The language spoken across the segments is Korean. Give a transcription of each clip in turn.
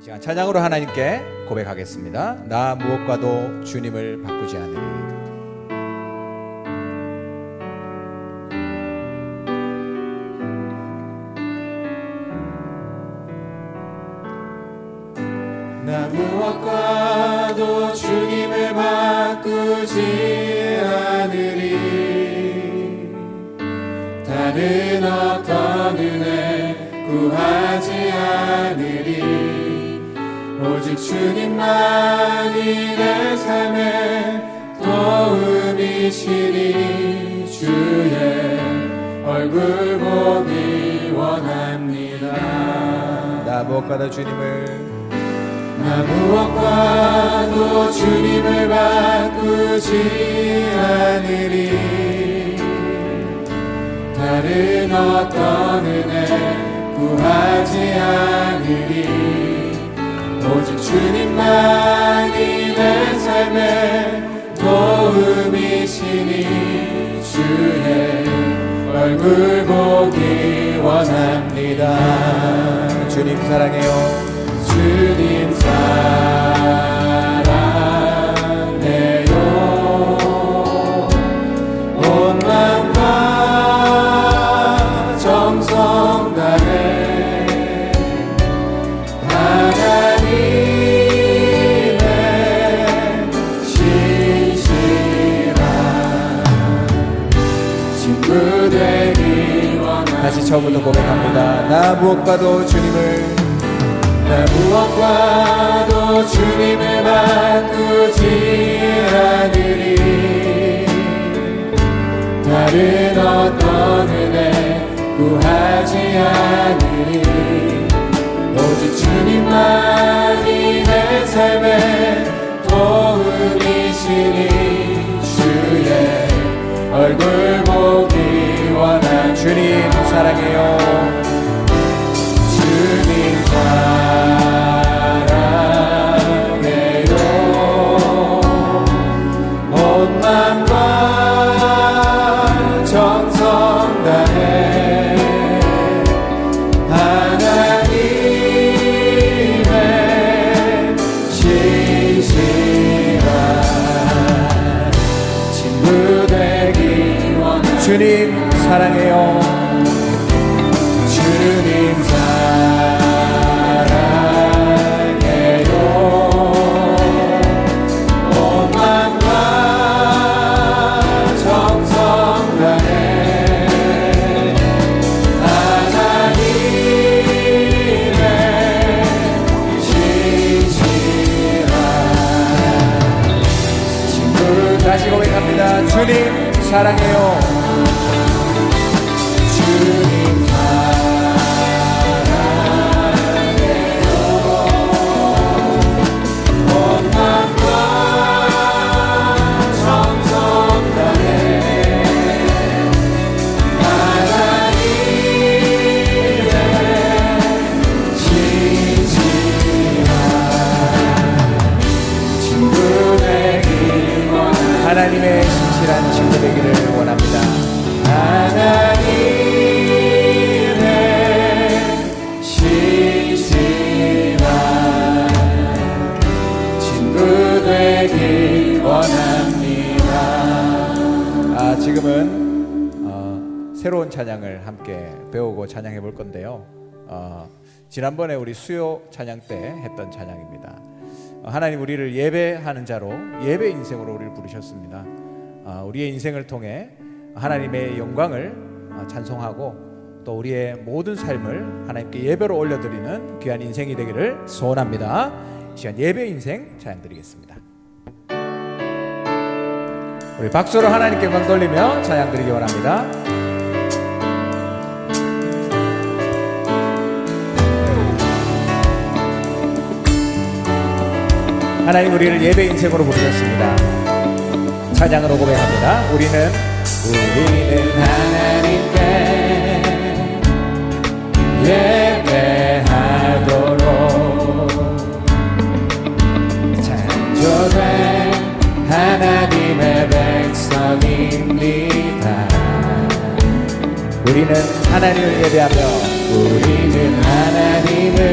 이 시간 찬양으로 하나님께 고백하겠습니다. 나 무엇과도 주님을 바꾸지 않으리. 나 무엇과도 주님을 바꾸지 않으리. 다른 어떤 은혜 구하지 않으리. 오직 주님만이 내 삶의 도움이시니 주의 얼굴 보기 원합니다. 나 무엇과도 주님을 나 무엇과도 주님을 바꾸지 않으리. 다른 어떤 은혜 구하지 않으리. 오직 주님만이 내 삶의 도움이시니 주의 얼굴 보기 원합니다. 주님 사랑해요. 주님 사랑해요. 온 마음과 정성 다해 하나님의 신실한 친구 되기 원합니다. 다시 처음부터 고백합니다. 나 무엇과도 주님을 나 무엇과도 주님을 바꾸지 않으리. 다른 어떤 은혜 구하지 않으리. 오직 주님만이 내 삶의 도움이시니 주의 얼굴 보기 원한 주님 사랑해요. 주님 사랑해요. 온 마음과 정성 다해 하나님의 신실한 친구 되기 원합니다. 주님 사랑해요. 주님 사랑해요. 온 마음과 정성 다해 하나님의 신실한 친구. 다시 고백합니다. 주님 사랑해요. 주님 사랑해요. 온 마음과 정성 다해 하나님의 신실한 친구 되기 원합니다. 하나님의 신실한 친구 되기를 원합니다. 하나님의 신실한 친구 되기 원합니다. 지금은 새로운 찬양을 함께 배우고 찬양해 볼 건데요. 지난번에 우리 수요 찬양 때 했던 찬양입니다. 하나님 우리를 예배하는 자로 예배 인생으로 우리를 부르셨습니다. 우리의 인생을 통해 하나님의 영광을 찬송하고 또 우리의 모든 삶을 하나님께 예배로 올려드리는 귀한 인생이 되기를 소원합니다. 이 시간 예배 인생 찬양 드리겠습니다. 우리 박수로 하나님께 영광 돌리며 찬양 드리기 원합니다. 하나님 우리를 예배 인생으로 부르셨습니다. 찬양으로 고백합니다. 우리는 하나님께 예배하도록 창조된 하나님의 백성입니다. 우리는 하나님을 예배하며 우리는 하나님을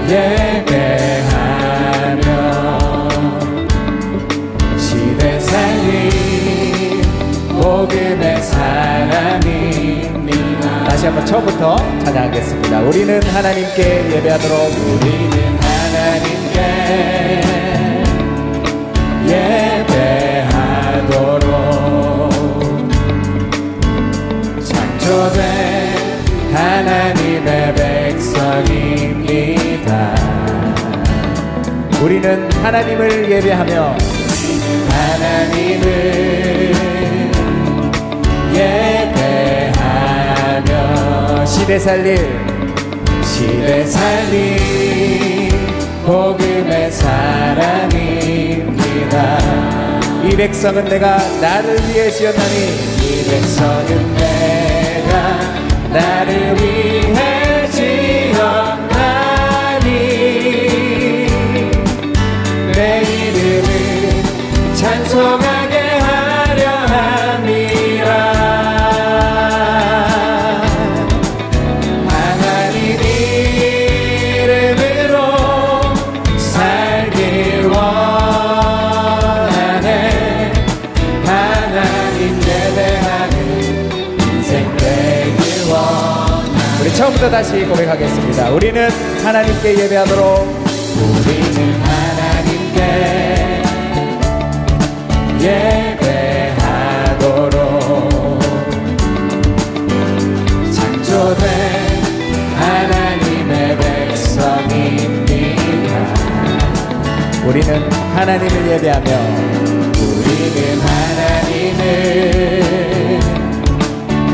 예배하며 시대 살린 복음의 사람입니다. 다시 한번 처음부터 찬양하겠습니다. 우리는 하나님께 예배하도록 우리는 하나님께 예배하도록 창조된 하나님의 백성입니다. 우리는 하나님을 예배하며 하나님을 예배하며 시대 살릴 복음의 사랑입니다. 이 백성은 내가 나를 위해 지었나니 이 백성은 내가 나를 위해 지었나니 내 이름을 찬송하게 하려 함이라. 하나님 이름으로 살길 원하네. 하나님 예배하는 인생 되길 원하네. 우리 처음부터 다시 고백하겠습니다. 우리는 하나님께 예배하도록 우리는 하나님께 예배하도록 창조된 하나님의 백성입니다. 우리는 하나님을 예배하며 우리는 하나님을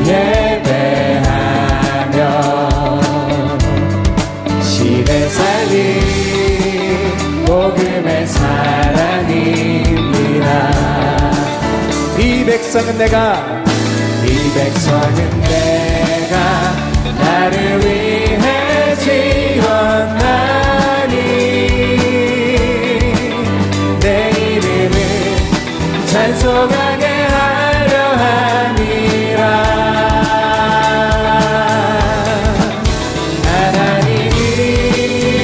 예배하며 시대 살린 복음의 사랑입니다. 이 백성은 내가 나를 위해 지었나니 내 이름을 찬송하게 하려 함이라. 하나님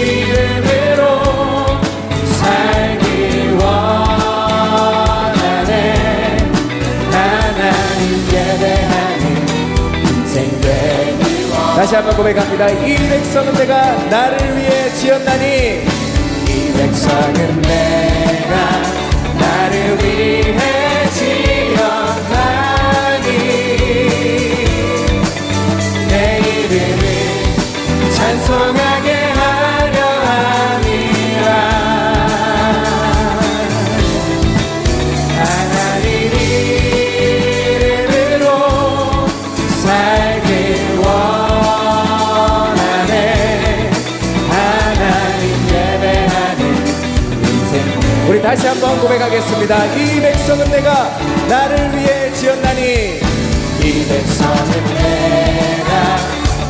이름으로 살길 원하네. 하나님 예배하는 인생 되길 원하네. 다시 한번 고백합니다. 이 백성은 내가 나를 위해 지었나니 이 백성은 내가 나를 위해 지었나니 내 이름을 찬송하게 하려 함이라. 하나님 이름으로 살길 원하네. 하나님 예배하는 인생. 우리 다시 한번 고백하겠습니다. 이 백성은 내가 나를 위해 지었나니 이 백성은 내가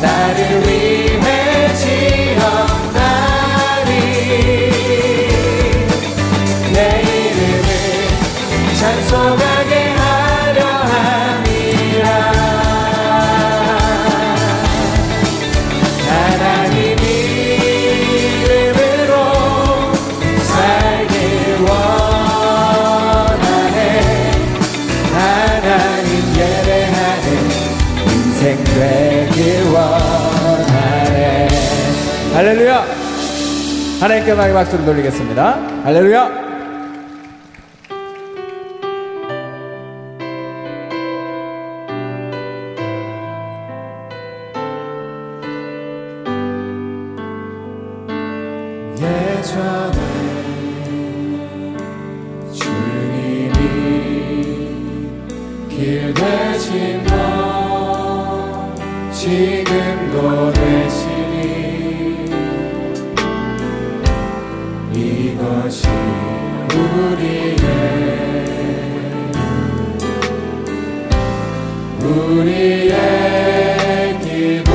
나를 위해 지었나니 내 이름을 찬송하게 하려 함이라. 하나님 이름으로 살길 원하네. 하나님 예배하는 인생 되길 원하네. 할렐루야. 하나님께 음악의 박수를 돌리겠습니다. 할렐루야. 예전에 주님이 길 대신 너 지금도 되시니 이것이 우리의 기도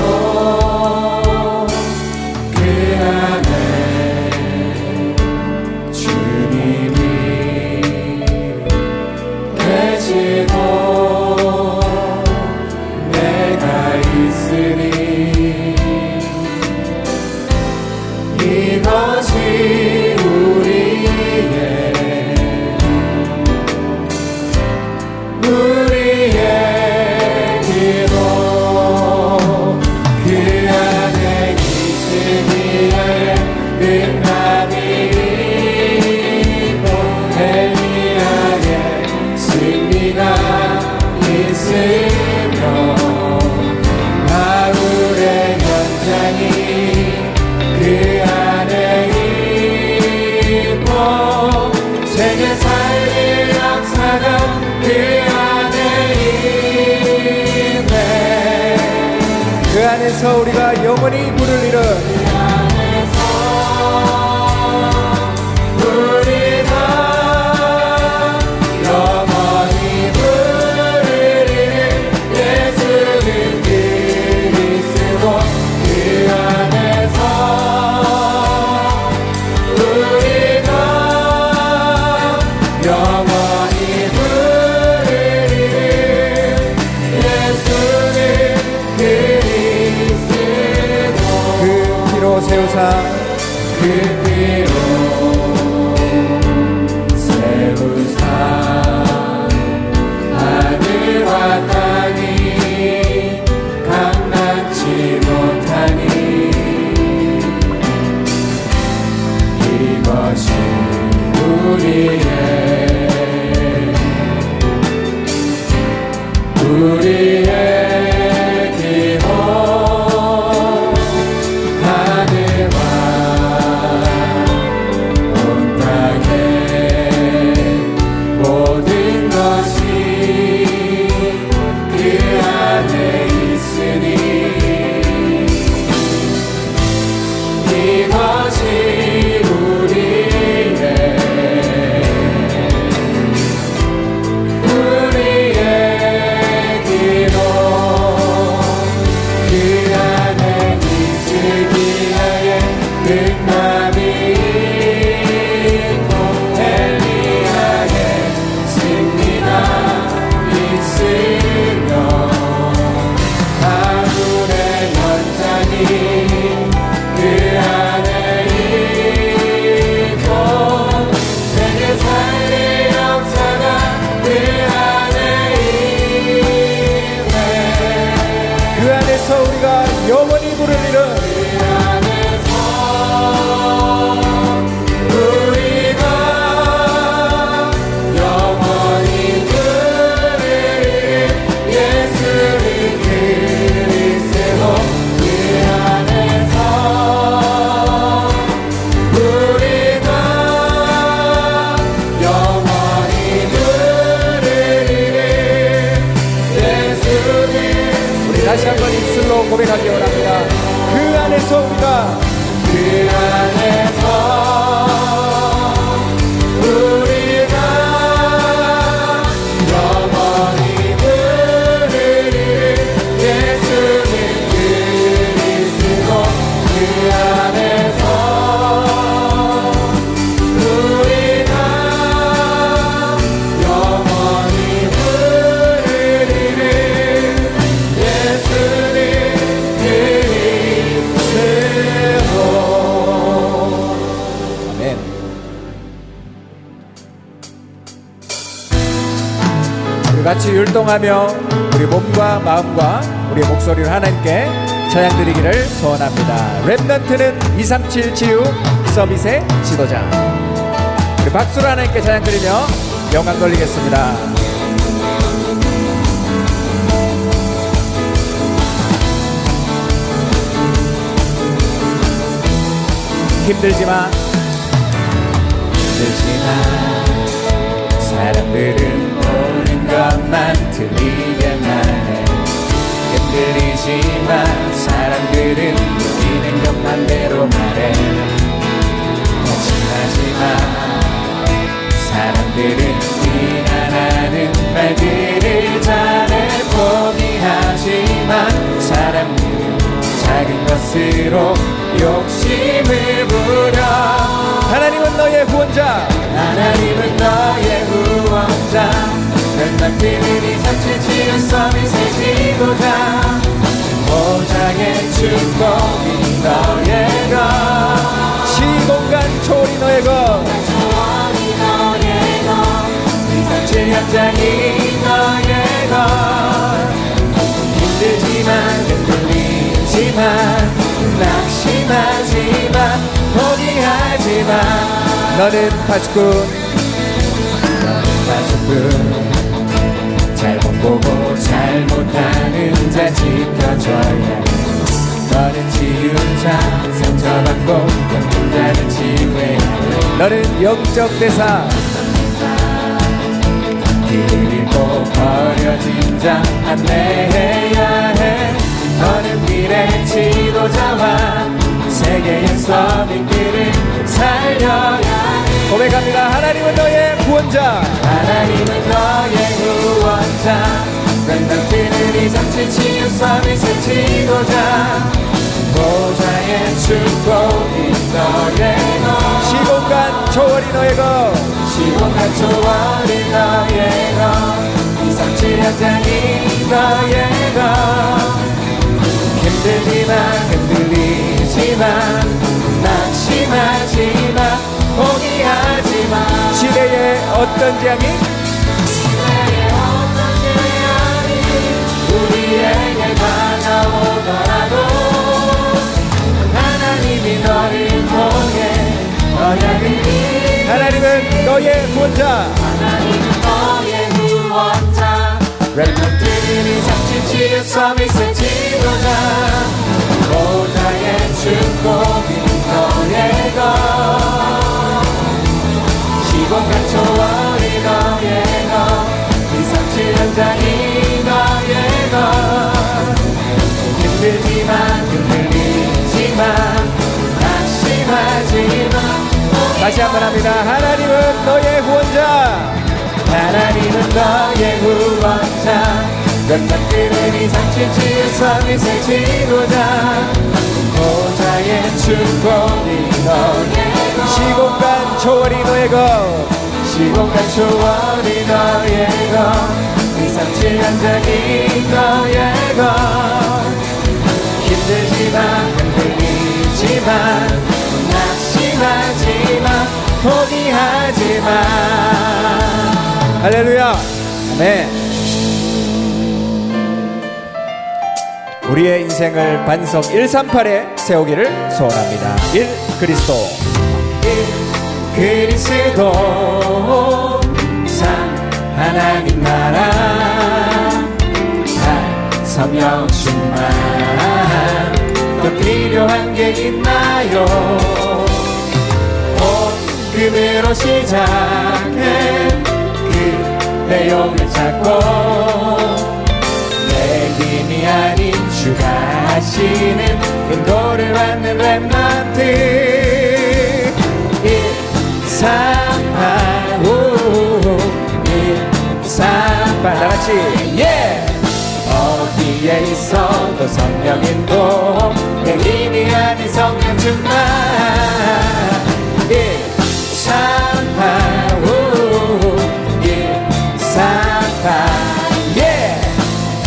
그 안에 주님이 계시고 내가 있으니 이곳 안에서 우리가 영원히 부를 일은 우리가 영원히 부를 이름 예수는 그리스도 그 안에서 우리가 영원히 부를 이름 예수는 그리스도 그 피로 세우사 그 피로 세우사 하늘과 땅이 강난치 못하니 이것이 우리의 기도 하늘과 온 땅의 모든 것이 그 안에 있으니 이것이 우리의 기도 그 안에 있으기에 능력이 있고 엘리야의 승리가 있으며 아군의 연장이 그 안에 있고 세계 살릴 역사가 그 안에 있네 그 안에서 우리가 영원히 부를 일은 우리가 영원히 부를 예수는 그리스도 그 안에서 우리가 영원히 부를 예수는 우리 다시 한번 입술로 고백하기 원합니다. 그 안에서 우리가 그 안에서 우리가 영원히 부를 예수는 그리스도 그 안에서 우리가 영원히 부를 예수는 그리스도 아멘. 우리 같이 율동하며 우리 몸과 마음과 우리의 목소리를 하나님께 찬양 드리기를 소원합니다. 랩넌트는 237 치유 서밋의 지도자. 우리 박수로 하나님께 찬양 드리며 영광 돌리겠습니다. 힘들지만 사람들은 보는 것만 틀리게만 해 흔들리지만 사람들은 느끼는 것만 대로 말해 하지만 사람들은 비난하는 말들을 잘해 포기하지만 사람들은 작은 것으로 욕심을 부려 하나님은 너의 구원자. 하나님은 너의 구원자 렘넌트는 237 치유 서밋의 지도자 모장의 축복이 너의 것 시공간 초월이 너의 것. 소원이 너의 것 237 현장이 너의 것 힘들지만 흔들리지만 낙심하지만 포기하지마 너는 파수꾼. 잘못 보고 잘못하는 자 지켜줘야 해 너는 치유자 상처받고 병든 자는 치유해야 해 너는 영적 대사. 길을 잃고 버려진 자 안내해야 해 너는 미래 세계의 지도자와 세계의 서민들을 살려야 해. 고백합니다. 하나님은 너의 구원자. 하나님은 너의 구원자. 렘넌트는 이 장치 치유 서밋의 지도자. 보좌의 축복이 너의 것. 시공간 초월이 너의 것. 시공간 초월이 너의 것. 이상치 현장이 너의 것. 힘들지만 흔들리지만 낙심하지마 포기하지마. 시대의 어떤 재앙이 시대의 어떤 재앙이 우리에게 다가오더라도 하나님이 너를 통해 언약을 이루어. 하나님은 너의 구원자. 하나님은 너의 구원자. 렘넌트들이 장치 치유 서밋의 지도자. 보좌의 축복이 너의 것. 시공간 초월이 너의 것. 이상치 현장이 너의 것. 힘들지만 흔들리지만 낙심하지마. 다시 한번 합니다. 하나님은 너의 구원자. 하나님은 너의 구원자. 렘넌트는 이 장치 치유 서밋의 지도자. 보좌의 축복이 너의 것. 시공간 초월이 너의 것. 시공간 초월이 너의 것. 이상치 현장이 너의 것. 힘들지만 흔들리지만 낙심하지마 포기하지마. 할렐루야. 아멘. 우리의 인생을 반석 138에 세우기를 소원합니다. 1. 그리스도. 1. 그리스도. 3. 하나님 나라. 8. 성령 충만. 또 필요한 게 있나요? 5. 금으로 시작해 그 내용을 찾고 내 힘이 아닌 주가 하시는 인도를 받는 렘넌트. 1, 3, 8, 5 1, 3, 8 다같이 어디에 있어도 성령 인도. 내 힘이 아닌 성령 충만. 1, 3, 8, 5 1, 3, 8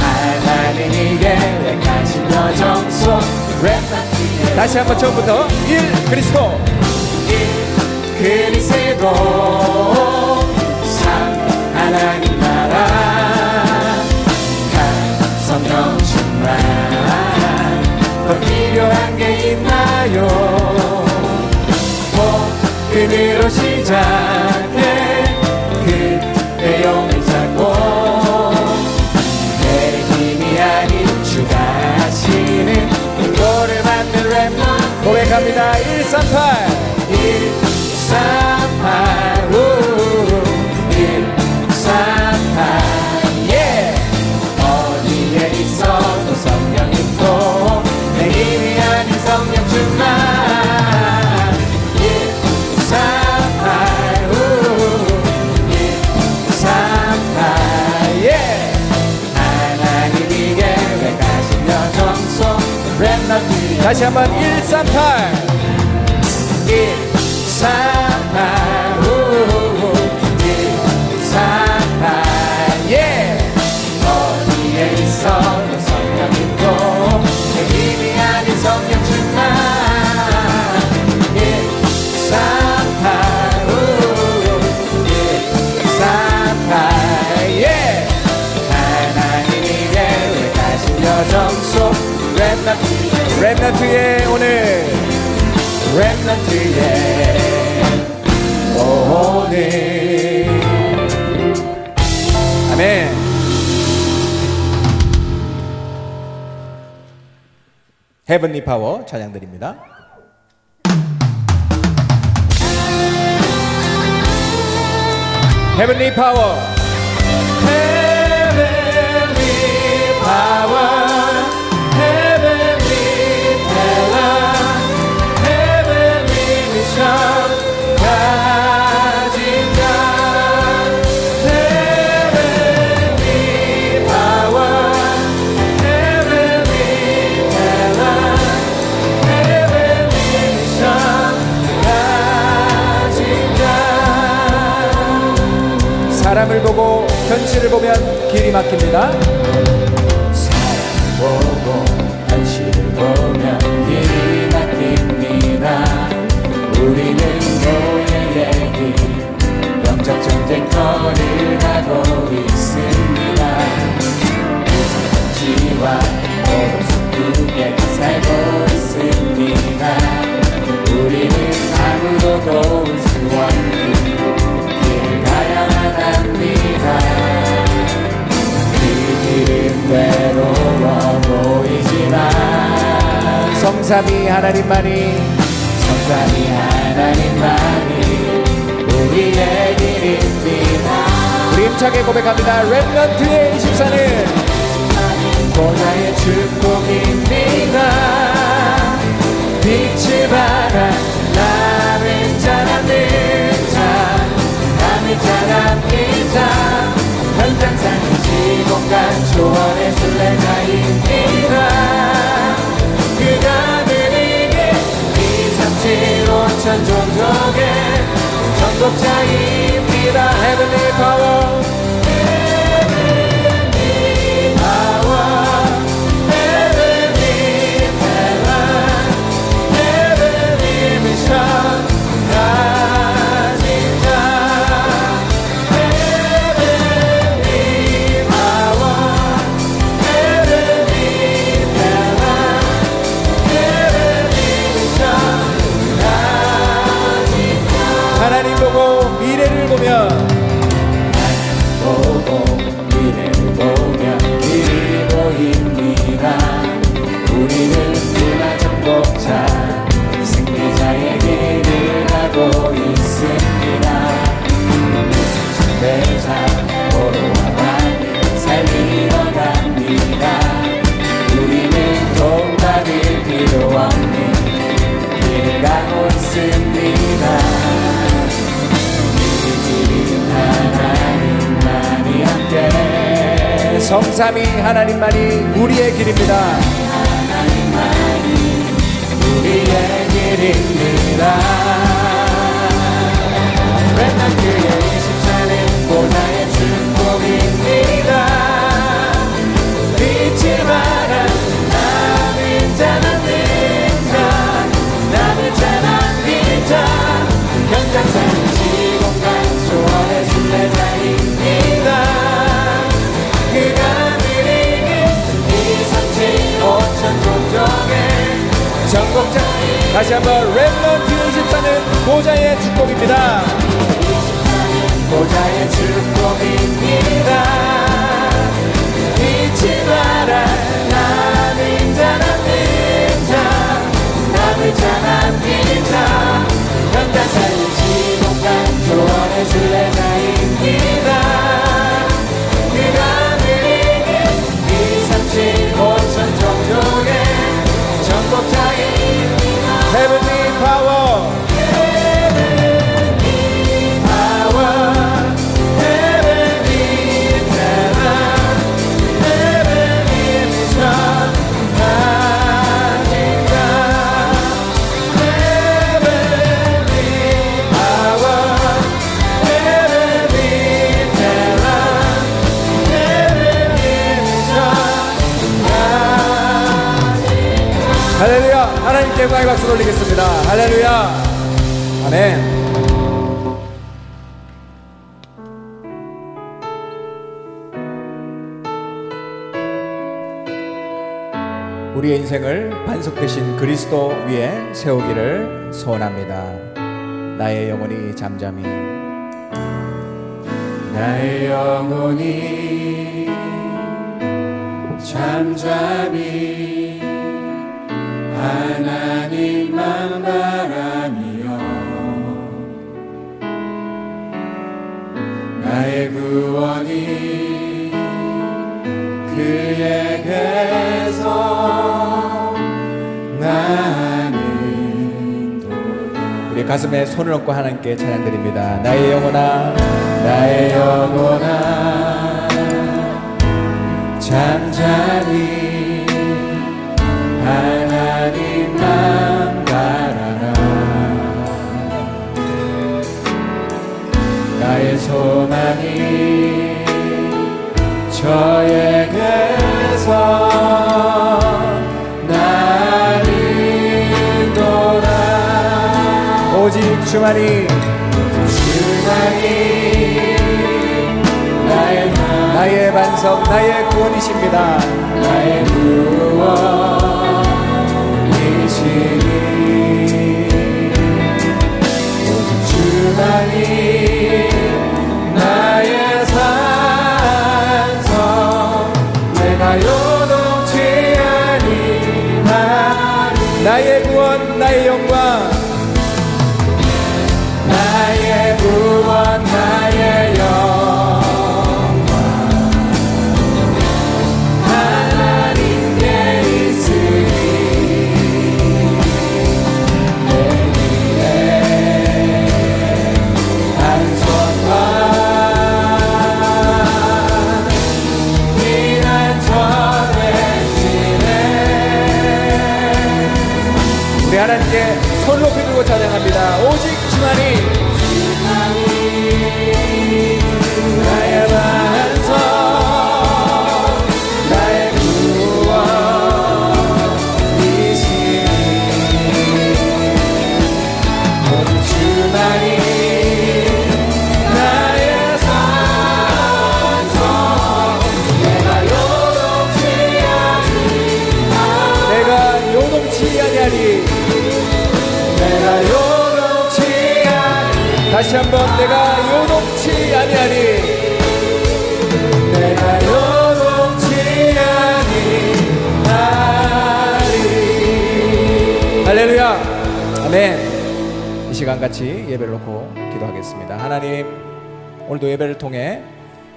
하나님이 계획하신 여정 속 렘넌트. 다시 한번 처음부터 1. 그리스도. 1. 그리스도. 3. 하나님 나라. 8. 성령 충만. 더 필요한 게 있나요? 5. 그대로 시작해 그 내용을 찾고 내 힘이 아닌 주가 하시는 인도를 받는 렘넌트. 고백합니다. 138. 1, 3, 8, 5 1, 3, 8 어디에 있어도 성령 인도. 내 힘이 아닌 성령 충만. 1, 3, 8, 5 1, 3, 8 하나님이 계획하신 여정 속 렘넌트. 다시 한번 138. 1, 3, 8, 5 1, 3, 8 어디에 있어도 성령 있고 내 힘이 아닌 성령 충만. 1, 3, 8, 5 1, 3, 8 하나님이 계획하신 여정 속 렘넌트. 렘넌트의 오늘. 렘넌트의 오늘. 아멘. 헤븐리 파워 찬양 드립니다. 헤븐리 파워. Heavenly power, heavenly 사람을 보고 현실을 보면 길이 막힙니다. 사람을 보고 현실을 보면 길이 막힙니다. 우리는 노예의 길 영적 전쟁터를 하고 있습니다. 지와 오른쪽에 살고 있습니다. 우리는 아무도 도울 수 없는 길을 가야만 합니다. 그 길은 외로워 보이지만 성삼위 하나님만이 우리의 길입니다. 우리 힘차게 고백합니다. 렘넌트의 24는 보좌의 축복입니다. 빛을 발한 남은 자 남는 자 남은 자 남는 자 현장상 시공간 초월의 순례자입니다. 그가 누리게 2, 3, 7, 5천 종족의 전복자입니다. Heavenly Power 하나님 보고 미래를 보면 길이 보입니다. 우리는 문화정복자 승리자의 길을 가고 있습니다. 승배자 포로와 살리러 갑니다. 우리는 도움받을 필요 없는 길을 가고 있습니다. 하나님만이 함께 성삼위 하나님만이 우리의 길입니다. 하나님만이 우리의 길입니다. 렘넌트의 24는 보좌의 축복입니다. 빛을 발한 남은 자 남는 자 남은 자 남는 자 현장상 시공간 초월의 순례자입니다. 그가 누리는 2, 3, 7, 5천 종족의 전국자 다시 한번 렘넌트 24는 보좌의 축복입니다. 보좌의 축복입니다. 빛이 발한 남은 자 남는 자 남은 자 남는 자 현장상 시공간 초월의 순례자입니다. 그가 누리는 2, 3, 7, 5천 종족의 전복자입니다. Heavenly Power 할렐루야. 하나님께 영광의 박수 돌리겠습니다. 할렐루야. 아멘. 우리의 인생을 반석 대신 그리스도 위에 세우기를 소원합니다. 나의 영혼이 잠잠히 나의 영혼이 잠잠히 하나님만 바라며 나의 구원이 그에게서 나는 도다. 우리 가슴에 손을 얹고 하나님께 찬양드립니다. 나의 영혼아 나의 영혼아 잠잠히 하나님만 바라라. 나의 소망이 저에게서 나는도다. 오직 주만이 나의 반석, 나의 구원이십니다. 나의 구원이시니 오직 주만이 나의 산성, 내가 요동치 아니하리. 나의 구원, 나의 영광, 나의 구원, 나의 영광 하나님께 있으니 내 길에 한 손과 피난 전해지네. 우리 하나님께 손 높이 들고 찬양합니다. 오직 주만이 나의 반석, 나의 구원이시니 오직 주만이 나의 산성, 내가 요동치 아니하리. 내가 요동치 아니하리. 내가 요동치 아니하리. 다시 한번 내가 요동치 아니하리. 내가 요동치 아니하리. 할렐루야. 아멘. 이 시간 같이 예배를 놓고 기도하겠습니다. 하나님, 오늘도 예배를 통해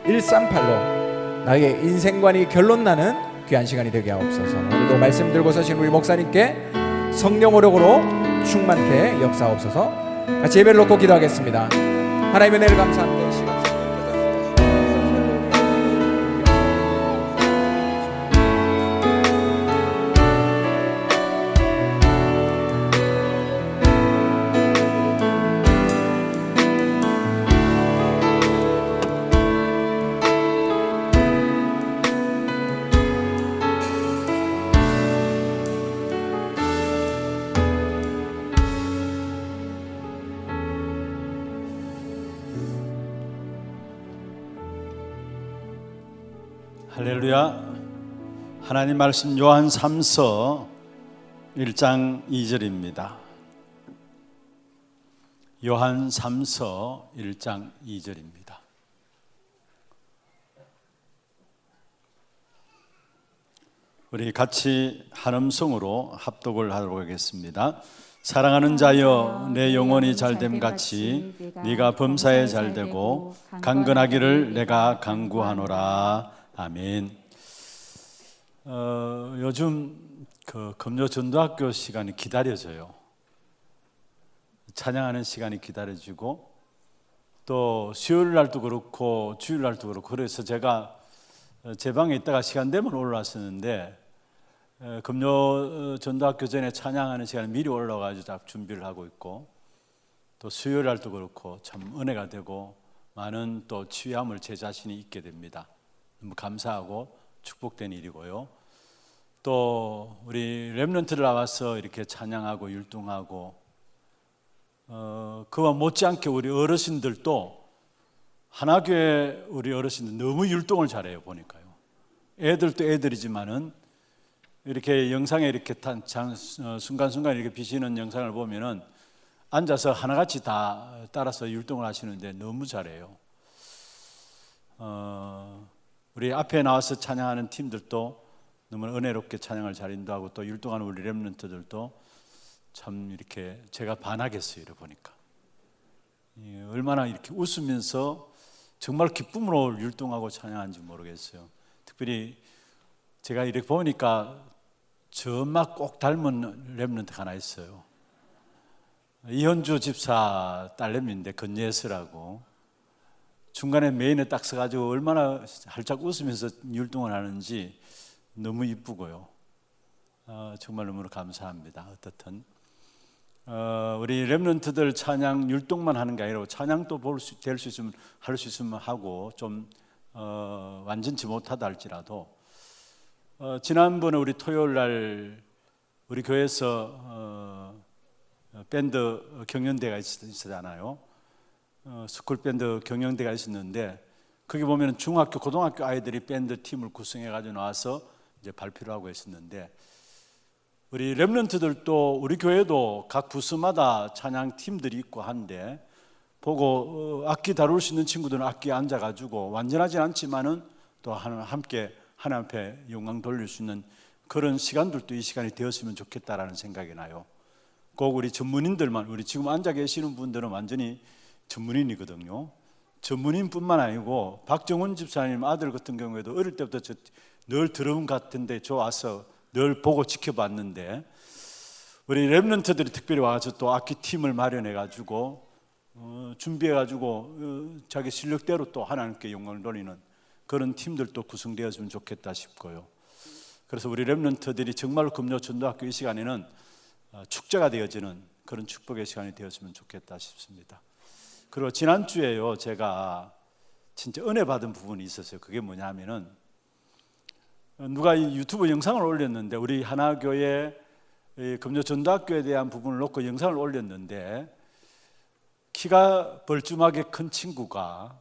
138로 나의 인생관이 결론나는 귀한 시간이 되게 하옵소서. 오늘도 말씀 들고 서신 우리 목사님께 성령 오력으로 충만케 역사하옵소서. 같이 예배를 놓고 기도하겠습니다. 하나님의 은혜를 감사합니다. 이 시간 할렐루야. 하나님 말씀 요한 3서 1장 2절입니다. 요한 3서 1장 2절입니다. 우리 같이 한 음성으로 합독을 하도록 하겠습니다. 사랑하는 자여, 내 영혼이 잘됨 같이 네가 범사에 잘되고 강건하기를 내가 간구하노라. 아멘. 요즘 그 금요 전도학교 시간이 기다려져요. 찬양하는 시간이 기다려지고 또 수요일 날도 그렇고 주일 날도 그렇고, 그래서 제가 제 방에 있다가 시간 되면 올라왔었는데 금요 전도학교 전에 찬양하는 시간에 미리 올라와가지고 다 준비를 하고 있고, 또 수요일 날도 그렇고 참 은혜가 되고 많은 또 치유함을 제 자신이 있게 됩니다. 너무 감사하고 축복된 일이고요. 또 우리 렘넌트를 나와서 이렇게 찬양하고 율동하고 그와 못지않게 우리 어르신들도, 하나교회 우리 어르신들 너무 율동을 잘해요. 보니까요. 애들도 애들이지만은 이렇게 영상에 이렇게 순간순간 이렇게 비치는 영상을 보면은 앉아서 하나같이 다 따라서 율동을 하시는데 너무 잘해요. 우리 앞에 나와서 찬양하는 팀들도 너무 은혜롭게 찬양을 잘 인도하고, 또 율동하는 우리 렘넌트들도 참 이렇게 제가 반하겠어요. 이렇게 보니까 얼마나 이렇게 웃으면서 정말 기쁨으로 율동하고 찬양하는지 모르겠어요. 특별히 제가 이렇게 보니까 저만 꼭 닮은 렘넌트가 하나 있어요. 이현주 집사 딸내미인데 건예스라고, 중간에 메인에 딱 서가지고 얼마나 활짝 웃으면서 율동을 하는지 너무 이쁘고요. 정말 너무 감사합니다. 어떻든 우리 렘넌트들 찬양 율동만 하는 게 아니라 찬양도 될 수 있으면 할 수 있으면 하고 좀 완전치 못하다 할지라도 지난번에 우리 토요일 날 우리 교회에서 밴드 경연대가 있었잖아요. 스쿨 밴드 경연대가 있었는데 거기 보면 중학교, 고등학교 아이들이 밴드 팀을 구성해 가지고 나와서 이제 발표를 하고 있었는데 우리 렘넌트들도 우리 교회도 각 부서마다 찬양 팀들이 있고 한데 보고 악기 다룰 수 있는 친구들은 악기에 앉아 가지고 완전하지 않지만은 또 함께 하나님 앞에 영광 돌릴 수 있는 그런 시간들도 이 시간이 되었으면 좋겠다라는 생각이 나요. 꼭 우리 전문인들만, 우리 지금 앉아 계시는 분들은 완전히 전문인이거든요. 전문인뿐만 아니고 박정훈 집사님 아들 같은 경우에도 어릴 때부터 늘 들어온 것 같은데 좋아서 늘 보고 지켜봤는데 우리 렘넌트들이 특별히 와서 또 악기 팀을 마련해 가지고 준비해 가지고 자기 실력대로 또 하나님께 영광을 돌리는 그런 팀들도 구성되었으면 좋겠다 싶고요. 그래서 우리 렘넌트들이 정말로 금요 전도학교 이 시간에는 축제가 되어지는 그런 축복의 시간이 되었으면 좋겠다 싶습니다. 그리고 지난주에요, 제가 진짜 은혜 받은 부분이 있었어요. 그게 뭐냐면은 누가 이 유튜브 영상을 올렸는데 우리 하나교회 금요 전도학교에 대한 부분을 놓고 영상을 올렸는데 키가 벌주하게 큰 친구가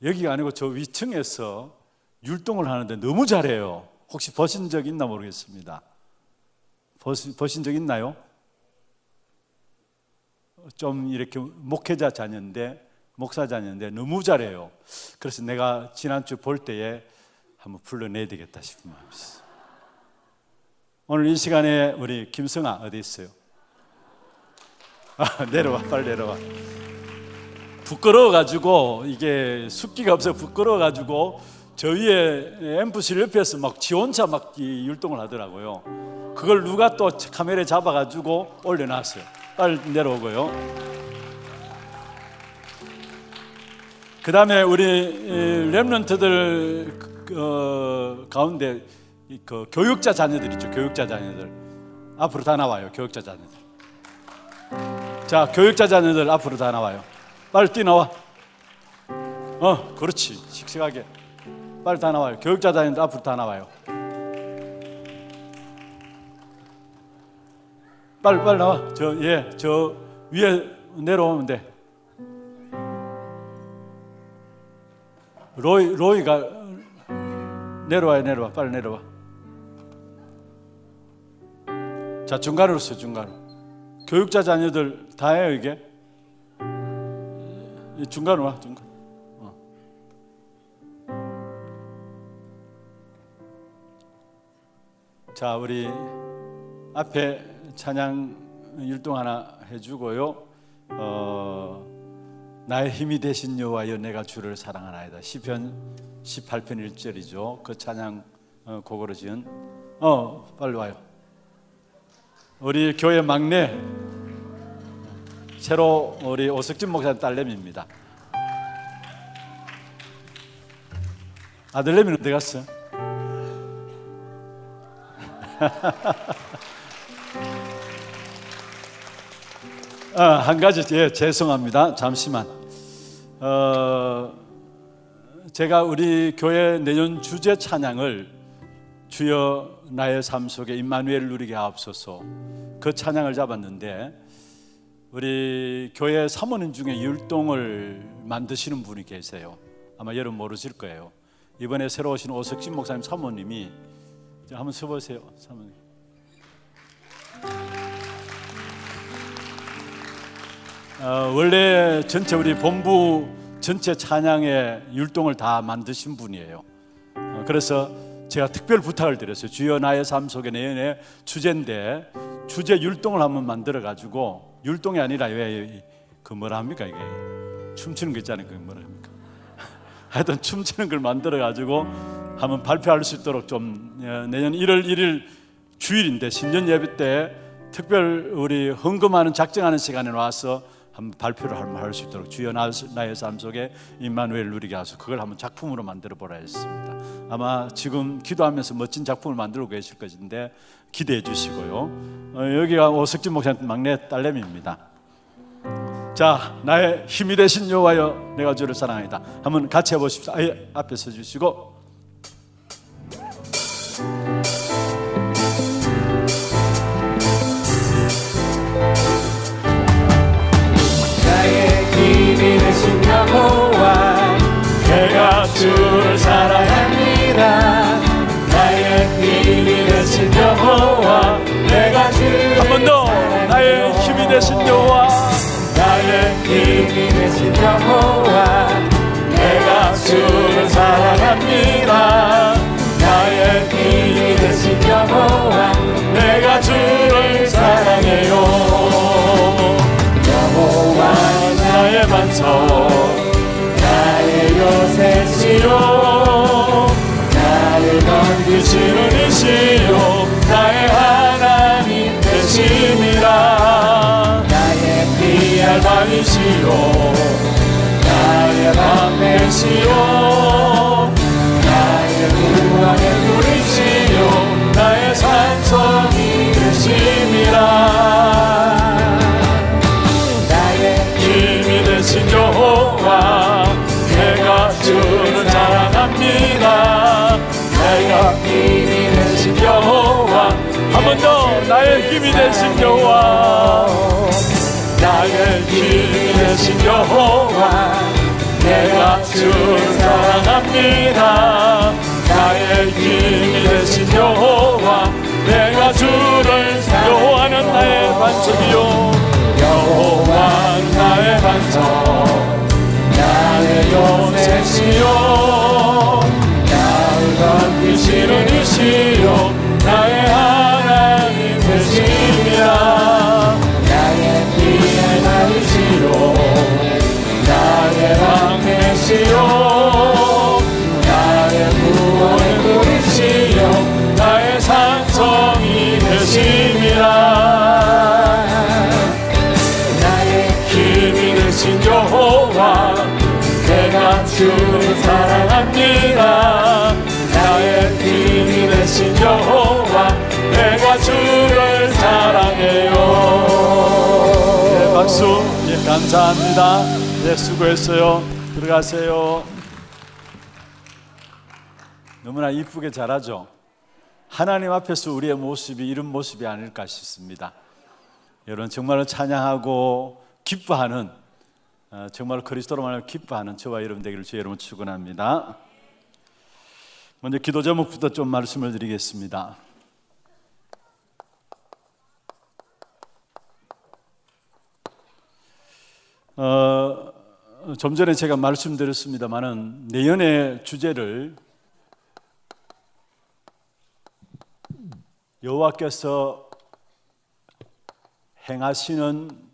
여기가 아니고 저 위층에서 율동을 하는데 너무 잘해요. 혹시 보신 적 있나 모르겠습니다. 보신 적 있나요? 좀 이렇게 목회자 자녀인데 목사 자녀인데 너무 잘해요. 그래서 내가 지난주 볼 때에 한번 불러내야 되겠다 싶은 마음이 있어요. 오늘 이 시간에 우리 김성아 어디 있어요? 내려와, 빨리 내려와. 부끄러워가지고 이게 숫기가 없어요. 부끄러워가지고 저 위에 앰프실 옆에서 막 지 혼자 막 이 율동을 하더라고요. 그걸 누가 또 카메라에 잡아가지고 올려놨어요. 빨리 내려오고요. 그 다음에 우리 렘넌트들 가운데 그 교육자 자녀들 있죠. 교육자 자녀들 앞으로 다 나와요. 교육자 자녀들. 자, 교육자 자녀들 앞으로 다 나와요. 빨리 뛰어나와. 그렇지. 씩씩하게. 빨리 다 나와요. 교육자 자녀들 앞으로 다 나와요. 빨리 나와. 저 위에 내려오면 돼. 로이가 내려와. 빨리 내려와. 자, 중간으로 서 중간으로. 교육자 자녀들 다 해요, 이게. 중간으로 와, 중간. 자, 우리 앞에 찬양 율동 하나 해주고요. 나의 힘이 되신 여호와여 내가 주를 사랑하나이다. 시편 18편 1절이죠. 그 찬양 곡으로 지은 빨리 와요. 우리 교회 막내 새로 우리 오석진 목사님 딸내미입니다. 아들내미는 어디 갔어? 한 가지 죄송합니다. 잠시만. 제가 우리 교회 내년 주제 찬양을 주여 나의 삶 속에 임마누엘을 누리게 하옵소서 그 찬양을 잡았는데 우리 교회 사모님 중에 율동을 만드시는 분이 계세요. 아마 여러분 모르실 거예요. 이번에 새로 오신 오석진 목사님 사모님이 한번 서보세요. 사모님. 원래 전체 우리 본부 전체 찬양의 율동을 다 만드신 분이에요. 그래서 제가 특별 부탁을 드렸어요. 주여 나의 삶 속에 내년에 주제인데 주제 율동을 한번 만들어 가지고 율동이 아니라 왜 그 뭐라 합니까 이게 춤추는 거 있잖아요. 그 뭐라 합니까? 하여튼 춤추는 걸 만들어 가지고 한번 발표할 수 있도록 좀 내년 1월 1일 주일인데 신년 예배 때 특별 우리 헌금하는 작정하는 시간에 와서 한번 발표를 한번 할 수 있도록 주여 나의 삶 속에 임마누엘 누리게 하소서. 그걸 한번 작품으로 만들어 보라 했습니다. 아마 지금 기도하면서 멋진 작품을 만들고 계실 것인데 기대해 주시고요. 여기가 오석진 목사님 막내 딸내미입니다. 자, 나의 힘이 되신 여호와여 내가 주를 사랑하이다. 한번 같이 해보십시오. 앞에 서주시고 나의 힘이 되신 여호와 내가 주를 사랑합니다. 나의 힘이 되신 여호와 내가 주를 한 번 더 나의 힘이 되신 여호와 나의 힘이 되신 여호와 내가 주를 사랑합니다. 나의 힘이 되신 여호와 내가 주를 사랑해요. 여호와는 나의 반석 나의 요새시요 나를 건지시는 이시요 나의 하나님 되심이라. 나의 피할 밤이시요 나의 방패시요 나의 구원의 불이시요 나의 산성이 되심이라. 나의 힘이 되신 여호와 내가 주를 사랑합니다. 내가 힘이 되신 여호와 한 번 더 나의 힘이 되신 여호와 나의 힘이 되신 여호와 내가 주를 사랑합니다. 나의 힘이 되신 여호와 내가 주를 여호와는 나의 반석이요 여호와는 나의 반석 나의 요새시요 나를 건지시는 이시요 나의 하나님 되심이라. 나의 피할 날이시요 나의 방패시요 나의 구원의 불이시요 나의 산성이 되심이라. 나의 힘이 되신 여호와 내가 주를 사랑합니다. 나의 힘이 되신 여호와 내가 주를 사랑해요. 네, 박수. 예, 감사합니다. 네, 수고했어요. 들어가세요. 너무나 이쁘게 잘하죠. 하나님 앞에서 우리의 모습이 이런 모습이 아닐까 싶습니다. 여러분 정말로 찬양하고 기뻐하는 정말 그리스도로 말하면 기뻐하는 저와 여러분 되기를 주의 이름으로 축원합니다. 먼저 기도 제목부터 좀 말씀을 드리겠습니다. 좀 전에 제가 말씀드렸습니다마는 내년의 주제를 여호와께서 행하시는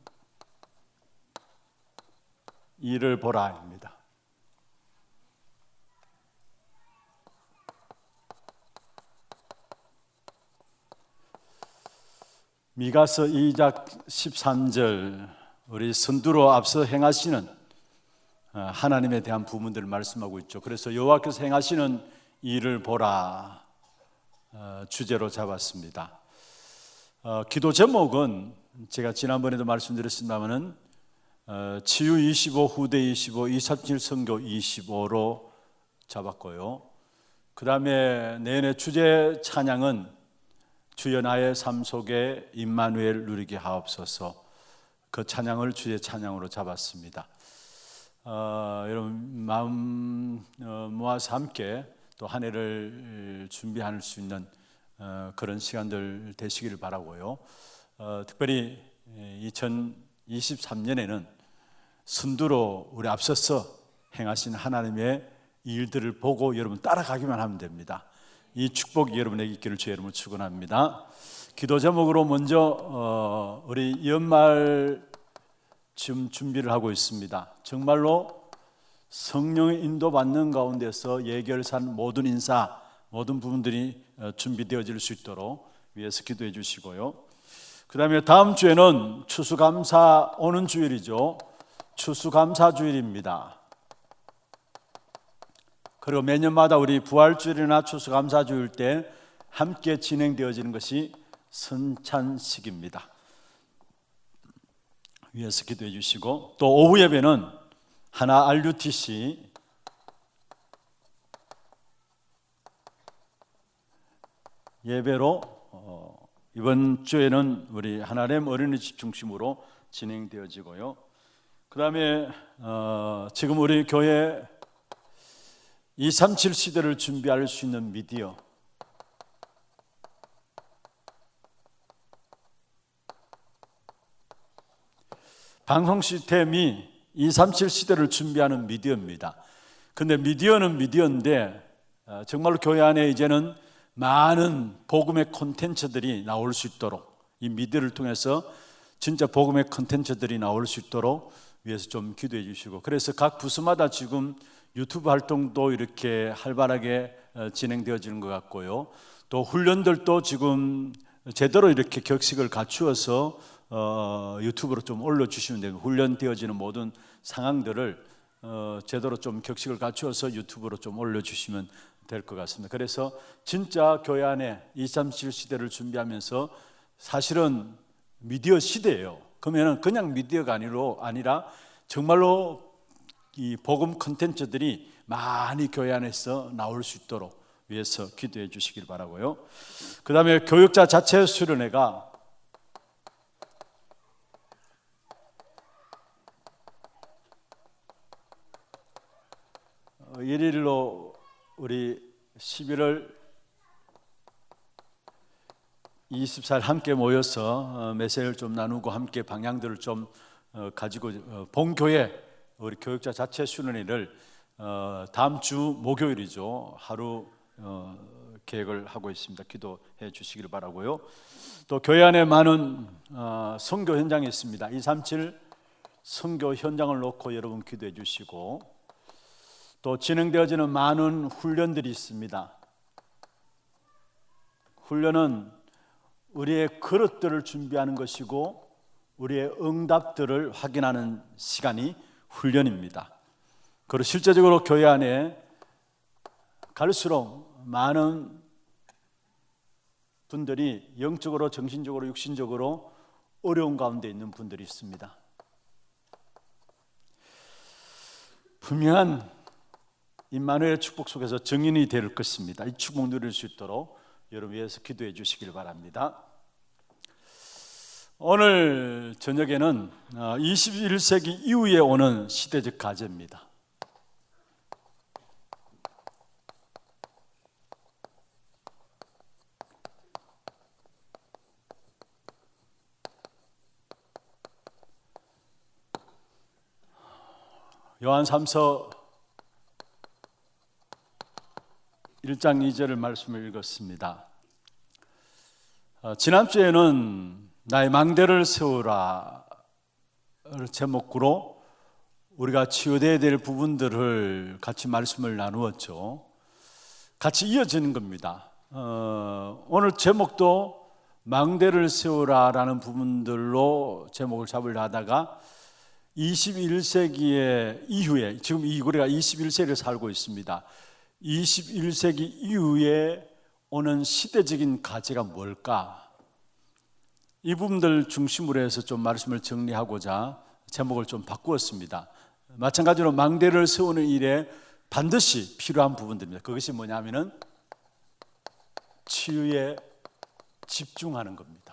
일을 보라입니다. 미가서 2장 13절 우리 선두로 앞서 행하시는 하나님에 대한 부분들을 말씀하고 있죠. 그래서 여호와께서 행하시는 일을 보라 주제로 잡았습니다. 기도 제목은 제가 지난번에도 말씀드렸습니다마는 치유 25, 후대 25, 237 선교 25로 잡았고요. 그 다음에 내년의 주제 찬양은 주여 나의 삶 속에 임마누엘 누리게 하옵소서, 그 찬양을 주제 찬양으로 잡았습니다. 여러분 마음 모아서 함께 또 한 해를 준비할 수 있는 그런 시간들 되시기를 바라고요. 특별히 2023년에는 선두로 우리 앞서서 행하신 하나님의 일들을 보고 여러분 따라가기만 하면 됩니다. 이 축복이 여러분에게 있기를 주의 이름으로 축원합니다. 기도 제목으로 먼저 우리 연말 지금 준비를 하고 있습니다. 정말로 성령의 인도받는 가운데서 예결산 모든 인사 모든 부분들이 준비되어질 수 있도록 위해서 기도해 주시고요. 그 다음에 다음 주에는 추수감사 오는 주일이죠. 추수감사 주일입니다. 그리고 매년마다 우리 부활주일이나 추수감사주일 때 함께 진행되어지는 것이 선찬식입니다. 위에서 기도해 주시고, 또 오후 예배는 하나 RUTC 예배로 이번 주에는 우리 하나님 어린이집 중심으로 진행되어지고요. 그 다음에 지금 우리 교회 237 시대를 준비할 수 있는 미디어, 방송 시스템이 237 시대를 준비하는 미디어입니다. 근데 미디어는 미디어인데 정말로 교회 안에 이제는 많은 복음의 콘텐츠들이 나올 수 있도록, 이 미디어를 통해서 진짜 복음의 콘텐츠들이 나올 수 있도록 위해서 좀 기도해 주시고, 그래서 각 부서마다 지금 유튜브 활동도 이렇게 활발하게 진행되어지는 것 같고요. 또 훈련들도 지금 제대로 이렇게 격식을 갖추어서 유튜브로 좀 올려주시면 됩니다. 훈련되어지는 모든 상황들을 제대로 좀 격식을 갖추어서 유튜브로 좀 올려주시면 될 것 같습니다. 그래서 진짜 교회 안에 237 시대를 준비하면서 사실은 미디어 시대예요. 그러면 그냥 미디어가 아니라 정말로 이 복음 콘텐츠들이 많이 교회 안에서 나올 수 있도록 위해서 기도해 주시길 바라고요. 그 다음에 교육자 자체 수련회가 일일로 우리 11월 24일 함께 모여서 메시지를 좀 나누고 함께 방향들을 좀 가지고 본교회 우리 교육자 자체 수련회를 다음 주 목요일이죠. 하루 계획을 하고 있습니다. 기도해 주시길 바라고요. 또 교회 안에 많은 선교 현장이 있습니다. 237 선교 현장을 놓고 여러분 기도해 주시고, 또 진행되어지는 많은 훈련들이 있습니다. 훈련은 우리의 그릇들을 준비하는 것이고 우리의 응답들을 확인하는 시간이 훈련입니다. 그리고 실제적으로 교회 안에 갈수록 많은 분들이 영적으로, 정신적으로, 육신적으로 어려운 가운데 있는 분들이 있습니다. 분명한 임마누엘의 축복 속에서 증인이 될 것입니다. 이 축복 누릴 수 있도록 여러분 위해서 기도해 주시길 바랍니다. 오늘 저녁에는 21세기 이후에 오는 시대적 과제입니다. 요한 3서 1장 2절을 말씀을 읽었습니다. 지난주에는 나의 망대를 세우라 제목으로 우리가 치유되어야 될 부분들을 같이 말씀을 나누었죠. 같이 이어지는 겁니다. 오늘 제목도 망대를 세우라라는 부분들로 제목을 잡으려 하다가 21세기의 이후에, 지금 우리가 21세기를 살고 있습니다. 21세기 이후에 오는 시대적인 과제가 뭘까? 이 부분들 중심으로 해서 좀 말씀을 정리하고자 제목을 좀 바꾸었습니다. 마찬가지로 망대를 세우는 일에 반드시 필요한 부분들입니다. 그것이 뭐냐면은 치유에 집중하는 겁니다.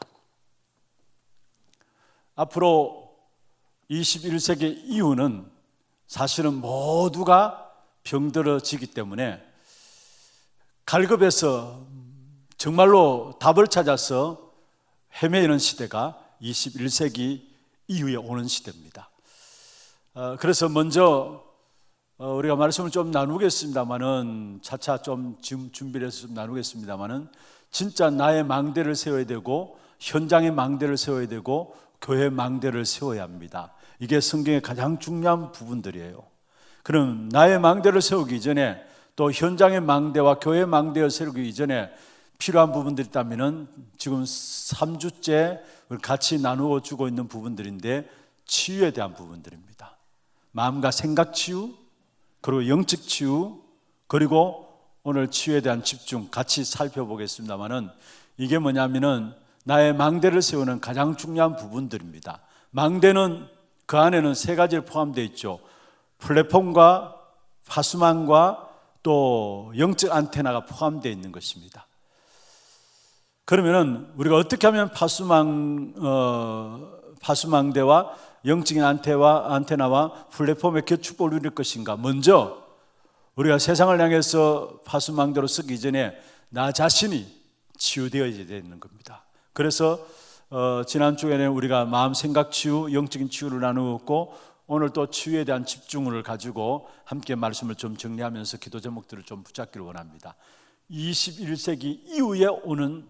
앞으로 21세기 이후는 사실은 모두가 병들어지기 때문에 갈급해서 정말로 답을 찾아서 헤매이는 시대가 21세기 이후에 오는 시대입니다. 그래서 먼저 우리가 말씀을 좀 나누겠습니다만은 차차 좀 준비를 해서 좀 나누겠습니다만은 진짜 나의 망대를 세워야 되고 현장의 망대를 세워야 되고 교회 망대를 세워야 합니다. 이게 성경의 가장 중요한 부분들이에요. 그럼 나의 망대를 세우기 이전에 또 현장의 망대와 교회 망대를 세우기 이전에 필요한 부분들이 있다면은 지금 3주째 같이 나누어 주고 있는 부분들인데 치유에 대한 부분들입니다. 마음과 생각 치유, 그리고 영적 치유, 그리고 오늘 치유에 대한 집중 같이 살펴보겠습니다만은 이게 뭐냐면은 나의 망대를 세우는 가장 중요한 부분들입니다. 망대는 그 안에는 세 가지를 포함되어 있죠. 플랫폼과 파수망과 또 영적 안테나가 포함되어 있는 것입니다. 그러면은 우리가 어떻게 하면 파수망대와 영적인 안테나와 플랫폼의 교축을 누릴 것인가? 먼저 우리가 세상을 향해서 파수망대로 쓰기 전에 나 자신이 치유되어야 되는 겁니다. 그래서 지난 주에는 우리가 마음, 생각 치유, 영적인 치유를 나누었고 오늘 또 치유에 대한 집중을 가지고 함께 말씀을 좀 정리하면서 기도 제목들을 좀 붙잡기를 원합니다. 21세기 이후에 오는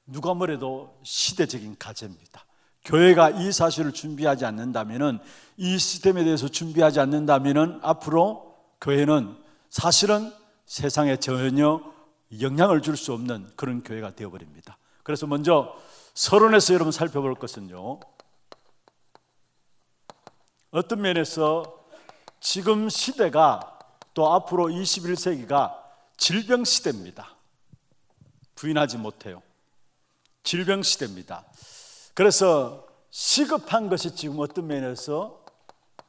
누가 뭐래도 시대적인 과제입니다. 교회가 이 사실을 준비하지 않는다면은, 이 시스템에 대해서 준비하지 않는다면은 앞으로 교회는 사실은 세상에 전혀 영향을 줄 수 없는 그런 교회가 되어버립니다. 그래서 먼저 서론에서 여러분 살펴볼 것은요, 어떤 면에서 지금 시대가 또 앞으로 21세기가 질병 시대입니다. 부인하지 못해요. 질병 시대입니다. 그래서 시급한 것이 지금 어떤 면에서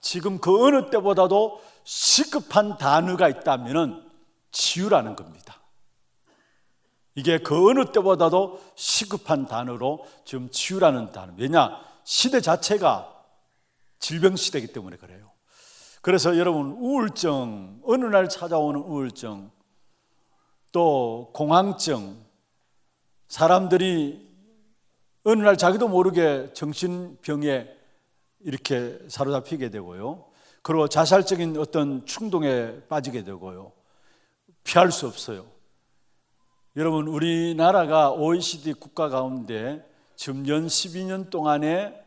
지금 그 어느 때보다도 시급한 단어가 있다면 치유라는 겁니다. 이게 그 어느 때보다도 시급한 단어로 지금 치유라는 단어. 왜냐? 시대 자체가 질병 시대이기 때문에 그래요. 그래서 여러분, 우울증, 어느 날 찾아오는 우울증, 또 공황증, 사람들이 어느 날 자기도 모르게 정신병에 이렇게 사로잡히게 되고요. 그리고 자살적인 어떤 충동에 빠지게 되고요. 피할 수 없어요. 여러분, 우리나라가 OECD 국가 가운데 지금 연 12년 동안의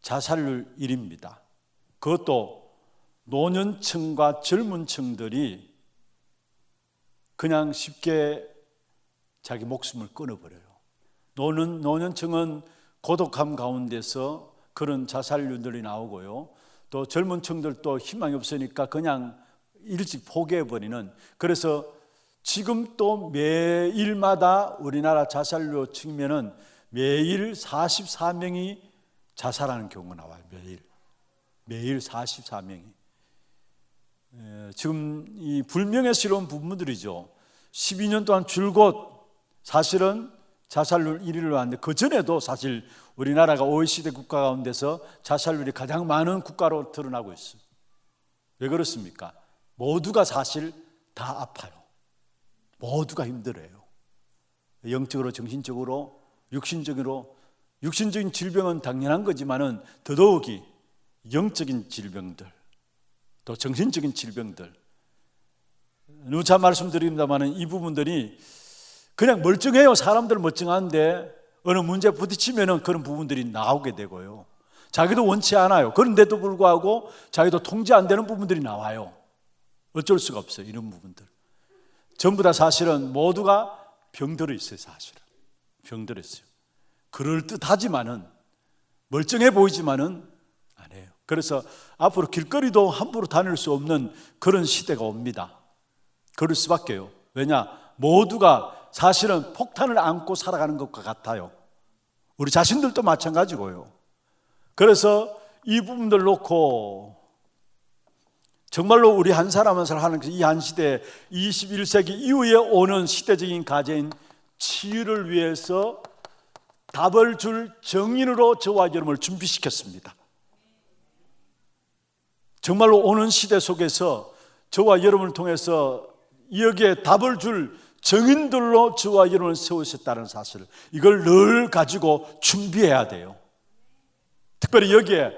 자살률 1위입니다. 그것도 노년층과 젊은 층들이 그냥 쉽게 자기 목숨을 끊어버려요. 노년층은 고독함 가운데서 그런 자살률들이 나오고요. 또 젊은 층들도 희망이 없으니까 그냥 일찍 포기해버리는. 그래서 지금 또 매일마다 우리나라 자살률 측면은 매일 44명이 자살하는 경우가 나와요. 매일 44명이. 지금 이 불명예스러운 부분들이죠. 12년 동안 줄곧 사실은 자살률 1위를 하는데, 그 전에도 사실 우리나라가 OECD 국가 가운데서 자살률이 가장 많은 국가로 드러나고 있어요. 왜 그렇습니까? 모두가 사실 다 아파요. 모두가 힘들어요. 영적으로, 정신적으로, 육신적인 질병은 당연한 거지만은 더더욱이 영적인 질병들, 또 정신적인 질병들, 누차 말씀드립니다만은 이 부분들이 그냥 멀쩡해요. 사람들 멀쩡한데 어느 문제에 부딪히면은 그런 부분들이 나오게 되고요. 자기도 원치 않아요. 그런데도 불구하고 자기도 통제 안 되는 부분들이 나와요. 어쩔 수가 없어요. 이런 부분들 전부 다 사실은 모두가 병들어 있어요. 사실은 병들어 있어요. 그럴듯하지만은, 멀쩡해 보이지만은 아니에요. 그래서 앞으로 길거리도 함부로 다닐 수 없는 그런 시대가 옵니다. 그럴 수밖에요. 왜냐? 모두가 사실은 폭탄을 안고 살아가는 것과 같아요. 우리 자신들도 마찬가지고요. 그래서 이 부분들 놓고 정말로 우리 한 사람 한 사람 하는 이 한 시대, 21세기 이후에 오는 시대적인 과제인 치유를 위해서 답을 줄 정인으로 저와 여러분을 준비시켰습니다. 정말로 오는 시대 속에서 저와 여러분을 통해서 여기에 답을 줄 정인들로 저와 여러분을 세우셨다는 사실, 이걸 늘 가지고 준비해야 돼요. 특별히 여기에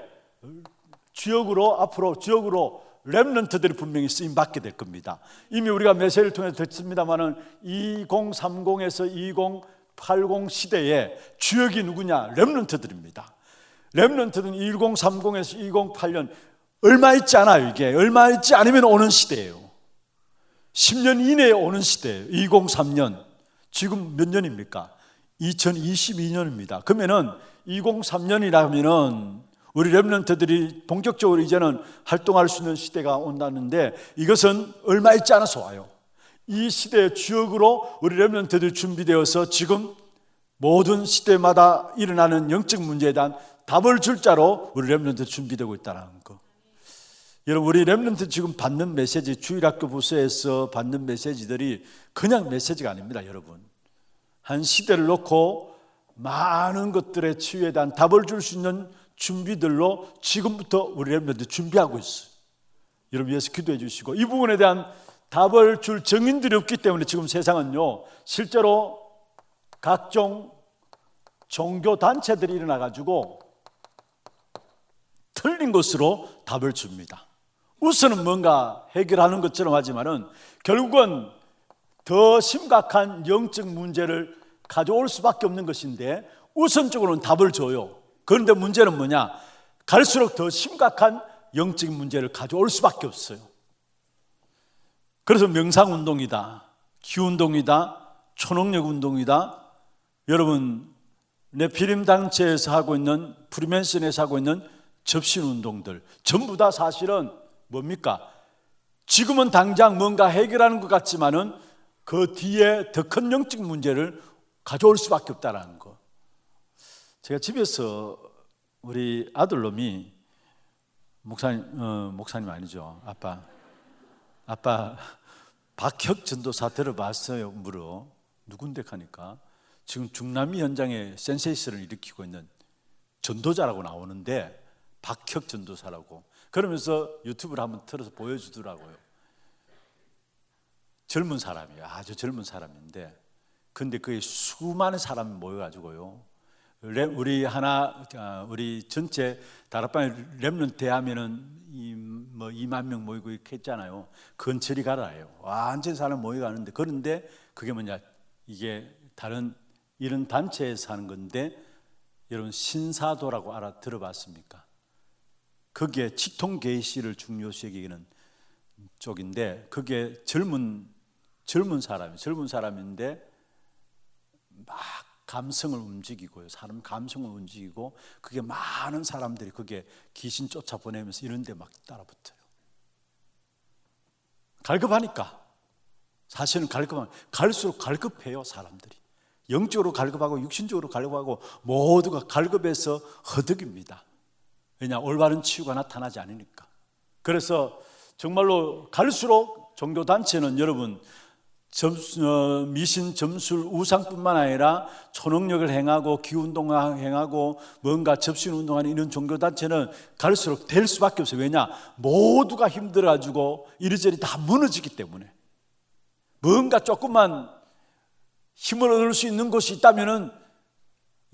앞으로 지역으로 렘넌트들이 분명히 쓰임 받게 될 겁니다. 이미 우리가 메시지를 통해서 듣습니다만은 2030에서 2080 시대에 주역이 누구냐? 렘넌트들입니다. 렘넌트는 1030에서 2008년 얼마 있지 않아요. 이게 얼마 있지 않으면 오는 시대예요. 10년 이내에 오는 시대예요. 2003년 지금 몇 년입니까? 2022년입니다. 그러면은 2003년이라면은 우리 렘넌트들이 본격적으로 이제는 활동할 수 있는 시대가 온다는데, 이것은 얼마 있지 않아서 와요. 이 시대의 주역으로 우리 렘넌트들이 준비되어서 지금 모든 시대마다 일어나는 영적 문제에 대한 답을 줄 자로 우리 렘넌트 준비되고 있다는 거. 여러분, 우리 렘넌트 지금 받는 메시지, 주일학교 부서에서 받는 메시지들이 그냥 메시지가 아닙니다. 여러분, 한 시대를 놓고 많은 것들의 치유에 대한 답을 줄 수 있는 준비들로 지금부터 우리 렘넌트 준비하고 있어요. 여러분, 위해서 기도해 주시고, 이 부분에 대한 답을 줄 증인들이 없기 때문에 지금 세상은요, 실제로 각종 종교 단체들이 일어나 가지고 틀린 것으로 답을 줍니다. 우선은 뭔가 해결하는 것처럼 하지만은 결국은 더 심각한 영적 문제를 가져올 수밖에 없는 것인데, 우선적으로는 답을 줘요. 그런데 문제는 뭐냐? 갈수록 더 심각한 영적 문제를 가져올 수밖에 없어요. 그래서 명상운동이다, 기운동이다, 초능력 운동이다. 여러분, 네피림 단체에서 하고 있는, 프리맨슨에서 하고 있는 접신운동들 전부 다 사실은 뭡니까? 지금은 당장 뭔가 해결하는 것 같지만은 그 뒤에 더 큰 영적 문제를 가져올 수밖에 없다는 거. 제가 집에서 우리 아들놈이 목사님 아니죠, 아빠 박혁 전도사 들어봤어요? 물어. 누군데 하니까 지금 중남미 현장에 센세이션을 일으키고 있는 전도자라고 나오는데 박혁 전도사라고. 그러면서 유튜브를 한번 틀어서 보여주더라고요. 젊은 사람이에요. 아주 젊은 사람인데, 근데 거기 수많은 사람이 모여가지고요, 우리 전체 다락방에 렘넌트 하면은 2만 명 모이고 이렇게 했잖아요. 그건 저리 가라예요. 완전 사람 모여가는데, 그런데 그게 뭐냐, 이게 다른 이런 단체에서 하는 건데, 여러분 신사도라고 들어봤습니까? 그게 치통 계시를 중요시 여기는 쪽인데, 그게 젊은 사람인데 막 감성을 움직이고요. 사람 감성을 움직이고, 그게 많은 사람들이 그게 귀신 쫓아보내면서 이런 데 막 따라붙어요. 갈급하니까. 사실은 갈수록 갈급해요. 사람들이 영적으로 갈급하고 육신적으로 갈급하고 모두가 갈급해서 허덕입니다. 왜냐? 올바른 치유가 나타나지 않으니까. 그래서 정말로 갈수록 종교단체는 여러분 미신, 점술, 우상뿐만 아니라 초능력을 행하고 기운동을 행하고 뭔가 접신운동하는 이런 종교단체는 갈수록 될 수밖에 없어요. 왜냐? 모두가 힘들어가지고 이리저리 다 무너지기 때문에. 뭔가 조금만 힘을 얻을 수 있는 곳이 있다면은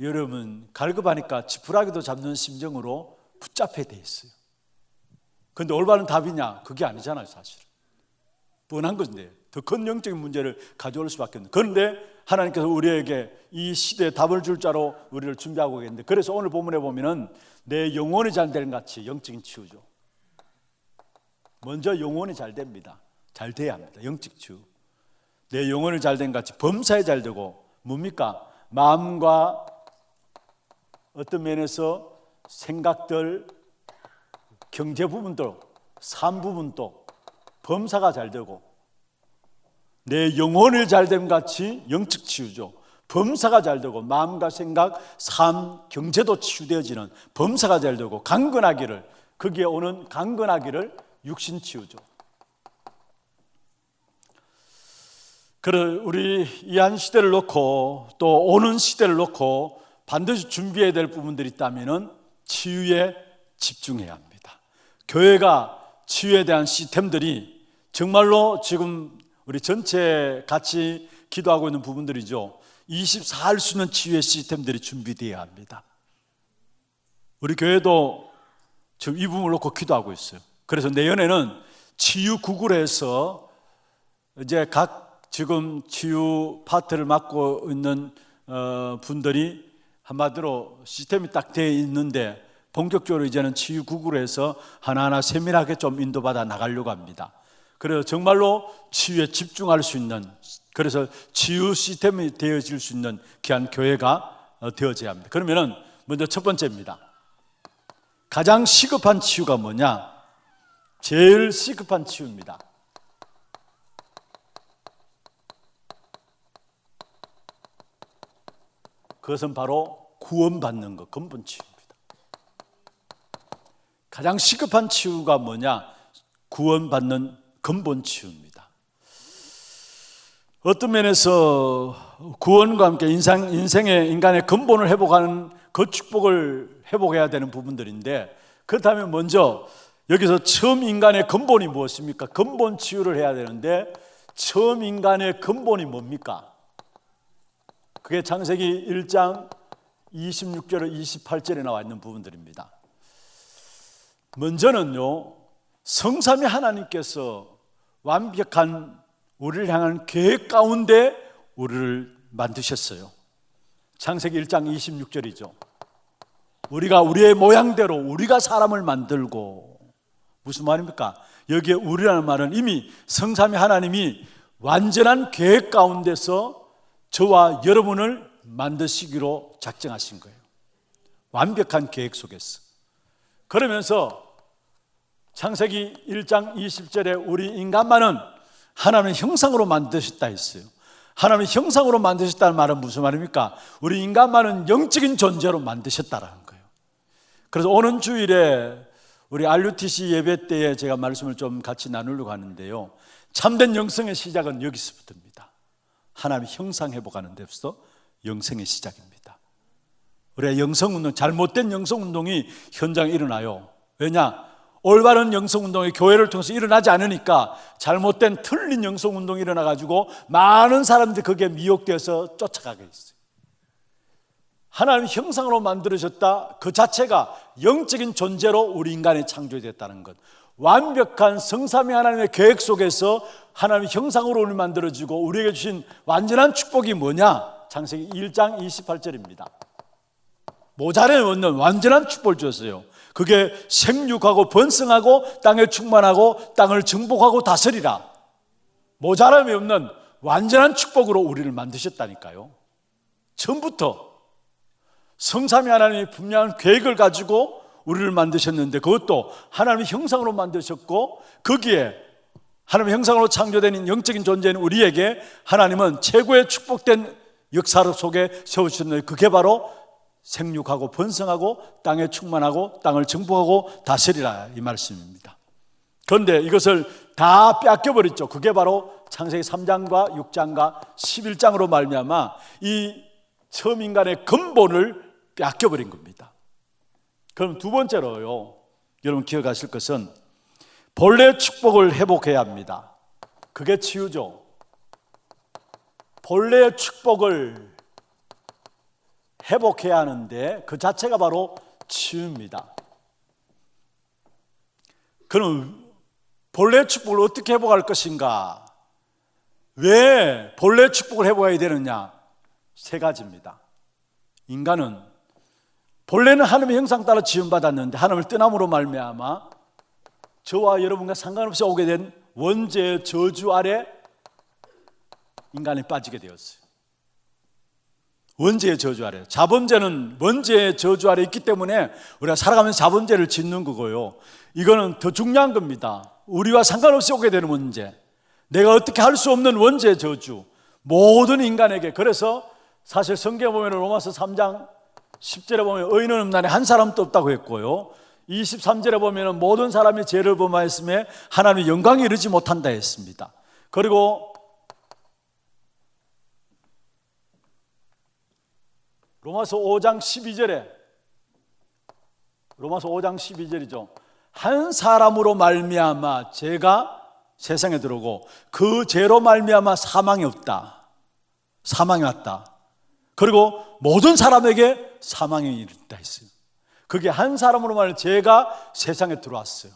여러분 갈급하니까 지푸라기도 잡는 심정으로 붙잡혀 돼 있어요. 그런데 올바른 답이냐? 그게 아니잖아요. 사실은 뻔한 건데 더 큰 영적인 문제를 가져올 수밖에 없는. 그런데 하나님께서 우리에게 이 시대에 답을 줄 자로 우리를 준비하고 계신데, 그래서 오늘 본문에 보면은 내 영혼이 잘 되는 같이 영적인 치유죠. 먼저 영혼이 잘 됩니다. 잘 돼야 합니다. 영적 치유. 내 영혼이 잘 된 같이 범사에 잘 되고, 뭡니까? 마음과 어떤 면에서 생각들, 경제 부분도, 삶 부분도 범사가 잘 되고, 내 영혼을 잘 됨 같이 영적 치유죠. 범사가 잘 되고 마음과 생각, 삶, 경제도 치유되어지는 범사가 잘 되고, 강건하기를, 거기에 오는 강건하기를 육신 치유죠. 그래, 우리 이 한 시대를 놓고 또 오는 시대를 놓고 반드시 준비해야 될 부분들이 있다면은 치유에 집중해야 합니다. 교회가 치유에 대한 시스템들이 정말로 지금 우리 전체 같이 기도하고 있는 부분들이죠. 24할 수 있는 치유의 시스템들이 준비되어야 합니다. 우리 교회도 지금 이 부분을 놓고 기도하고 있어요. 그래서 내년에는 치유 구구를 해서 이제 각 지금 치유 파트를 맡고 있는 분들이 한마디로 시스템이 딱 되어 있는데, 본격적으로 이제는 치유 구구를 해서 하나하나 세밀하게 좀 인도받아 나가려고 합니다. 그래서 정말로 치유에 집중할 수 있는, 그래서 치유 시스템이 되어질 수 있는 귀한 교회가 되어져야 합니다. 그러면은 먼저 첫 번째입니다. 가장 시급한 치유가 뭐냐? 제일 시급한 치유입니다. 그것은 바로 구원받는 것, 근본 치유입니다. 가장 시급한 치유가 뭐냐? 구원받는 근본 치유입니다. 어떤 면에서 구원과 함께 인생의 인간의 근본을 회복하는 그 축복을 회복해야 되는 부분들인데, 그렇다면 먼저 여기서 처음 인간의 근본이 무엇입니까? 근본 치유를 해야 되는데 처음 인간의 근본이 뭡니까? 그게 창세기 1장 26절 28절에 나와 있는 부분들입니다. 먼저는요, 성삼위 하나님께서 완벽한 우리를 향한 계획 가운데 우리를 만드셨어요. 창세기 1장 26절이죠. 우리가 우리의 모양대로 우리가 사람을 만들고, 무슨 말입니까? 여기에 우리라는 말은 이미 성삼위 하나님이 완전한 계획 가운데서 저와 여러분을 만드시기로 작정하신 거예요. 완벽한 계획 속에서. 그러면서 창세기 1장 20절에 우리 인간만은 하나님의 형상으로 만드셨다 했어요. 하나님의 형상으로 만드셨다는 말은 무슨 말입니까? 우리 인간만은 영적인 존재로 만드셨다라는 거예요. 그래서 오는 주일에 우리 RUTC 예배 때에 제가 말씀을 좀 같이 나누려고 하는데요, 참된 영성의 시작은 여기서부터입니다. 하나님의 형상 회복하는 데서 영성의 시작입니다. 우리가 영성운동, 잘못된 영성운동이 현장에 일어나요. 왜냐? 올바른 영성운동이 교회를 통해서 일어나지 않으니까 잘못된 틀린 영성운동이 일어나가지고 많은 사람들이 거기에 미혹되어서 쫓아가게 있어요. 하나님의 형상으로 만들어졌다, 그 자체가 영적인 존재로 우리 인간이 창조됐다는 것, 완벽한 성삼위 하나님의 계획 속에서 하나님의 형상으로 우리를 만들어지고 우리에게 주신 완전한 축복이 뭐냐? 창세기 1장 28절입니다. 모자람이 없는 완전한 축복을 주었어요. 그게 생육하고 번성하고 땅에 충만하고 땅을 정복하고 다스리라. 모자람이 없는 완전한 축복으로 우리를 만드셨다니까요. 처음부터 성삼위 하나님이 분명한 계획을 가지고 우리를 만드셨는데, 그것도 하나님의 형상으로 만드셨고, 거기에 하나님의 형상으로 창조된 영적인 존재인 우리에게 하나님은 최고의 축복된 역사 속에 세우셨는데, 그게 바로 생육하고 번성하고 땅에 충만하고 땅을 정복하고 다스리라, 이 말씀입니다. 그런데 이것을 다 뺏겨버렸죠. 그게 바로 창세기 3장과 6장과 11장으로 말미암아 이 처음 인간의 근본을 뺏겨버린 겁니다. 그럼 두 번째로요, 여러분 기억하실 것은 본래의 축복을 회복해야 합니다. 그게 치유죠. 본래의 축복을 회복해야 하는데 그 자체가 바로 치유입니다. 그럼 본래의 축복을 어떻게 회복할 것인가? 왜 본래의 축복을 회복해야 되느냐? 세 가지입니다. 인간은 본래는 하나님의 형상 따라 지음받았는데 하나님을 떠남으로 말미암아 저와 여러분과 상관없이 오게 된 원죄의 저주 아래 인간이 빠지게 되었어요. 원죄의 저주 아래. 자범죄는 원죄의 저주 아래 있기 때문에 우리가 살아가면서 자범죄를 짓는 거고요. 이거는 더 중요한 겁니다. 우리와 상관없이 오게 되는 문제, 내가 어떻게 할 수 없는 원죄의 저주, 모든 인간에게. 그래서 사실 성경에 보면 로마서 3장 10절에 보면 의인은 없나니 한 사람도 없다고 했고요, 23절에 보면 모든 사람이 죄를 범하였음에 하나님의 영광에 이르지 못한다 했습니다. 그리고 로마서 5장 12절에, 로마서 5장 12절이죠. 한 사람으로 말미암아 죄가 세상에 들어오고 그 죄로 말미암아 사망이 없다, 사망이 왔다. 그리고 모든 사람에게 사망이 이르다 했어요. 그게 한 사람으로 말하면 죄가 세상에 들어왔어요.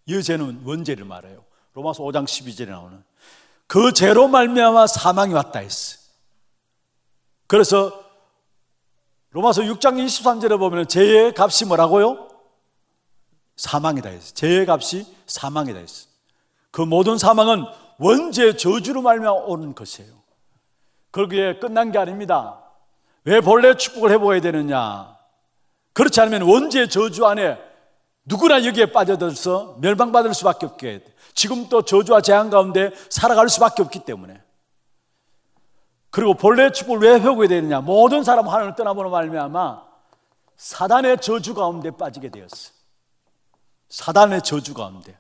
이 죄는 원죄를 말해요. 로마서 5장 12절에 나오는 그 죄로 말미암아 사망이 왔다 했어요. 그래서 로마서 6장 23절에 보면 죄의 값이 뭐라고요? 사망이다 했어요. 죄의 값이 사망이다 했어요. 그 모든 사망은 원죄의 저주로 말미암아 오는 것이에요. 거기에 끝난 게 아닙니다. 왜 본래 축복을 회복해야 되느냐? 그렇지 않으면 원죄의 저주 안에 누구나 여기에 빠져들어서 멸망받을 수밖에 없게 돼. 지금 또 저주와 재앙 가운데 살아갈 수밖에 없기 때문에. 그리고 본래 축복을 왜 회복해야 되느냐? 모든 사람은 하나님을 떠나보는 말미암아 사단의 저주 가운데 빠지게 되었어요. 사단의 저주 가운데.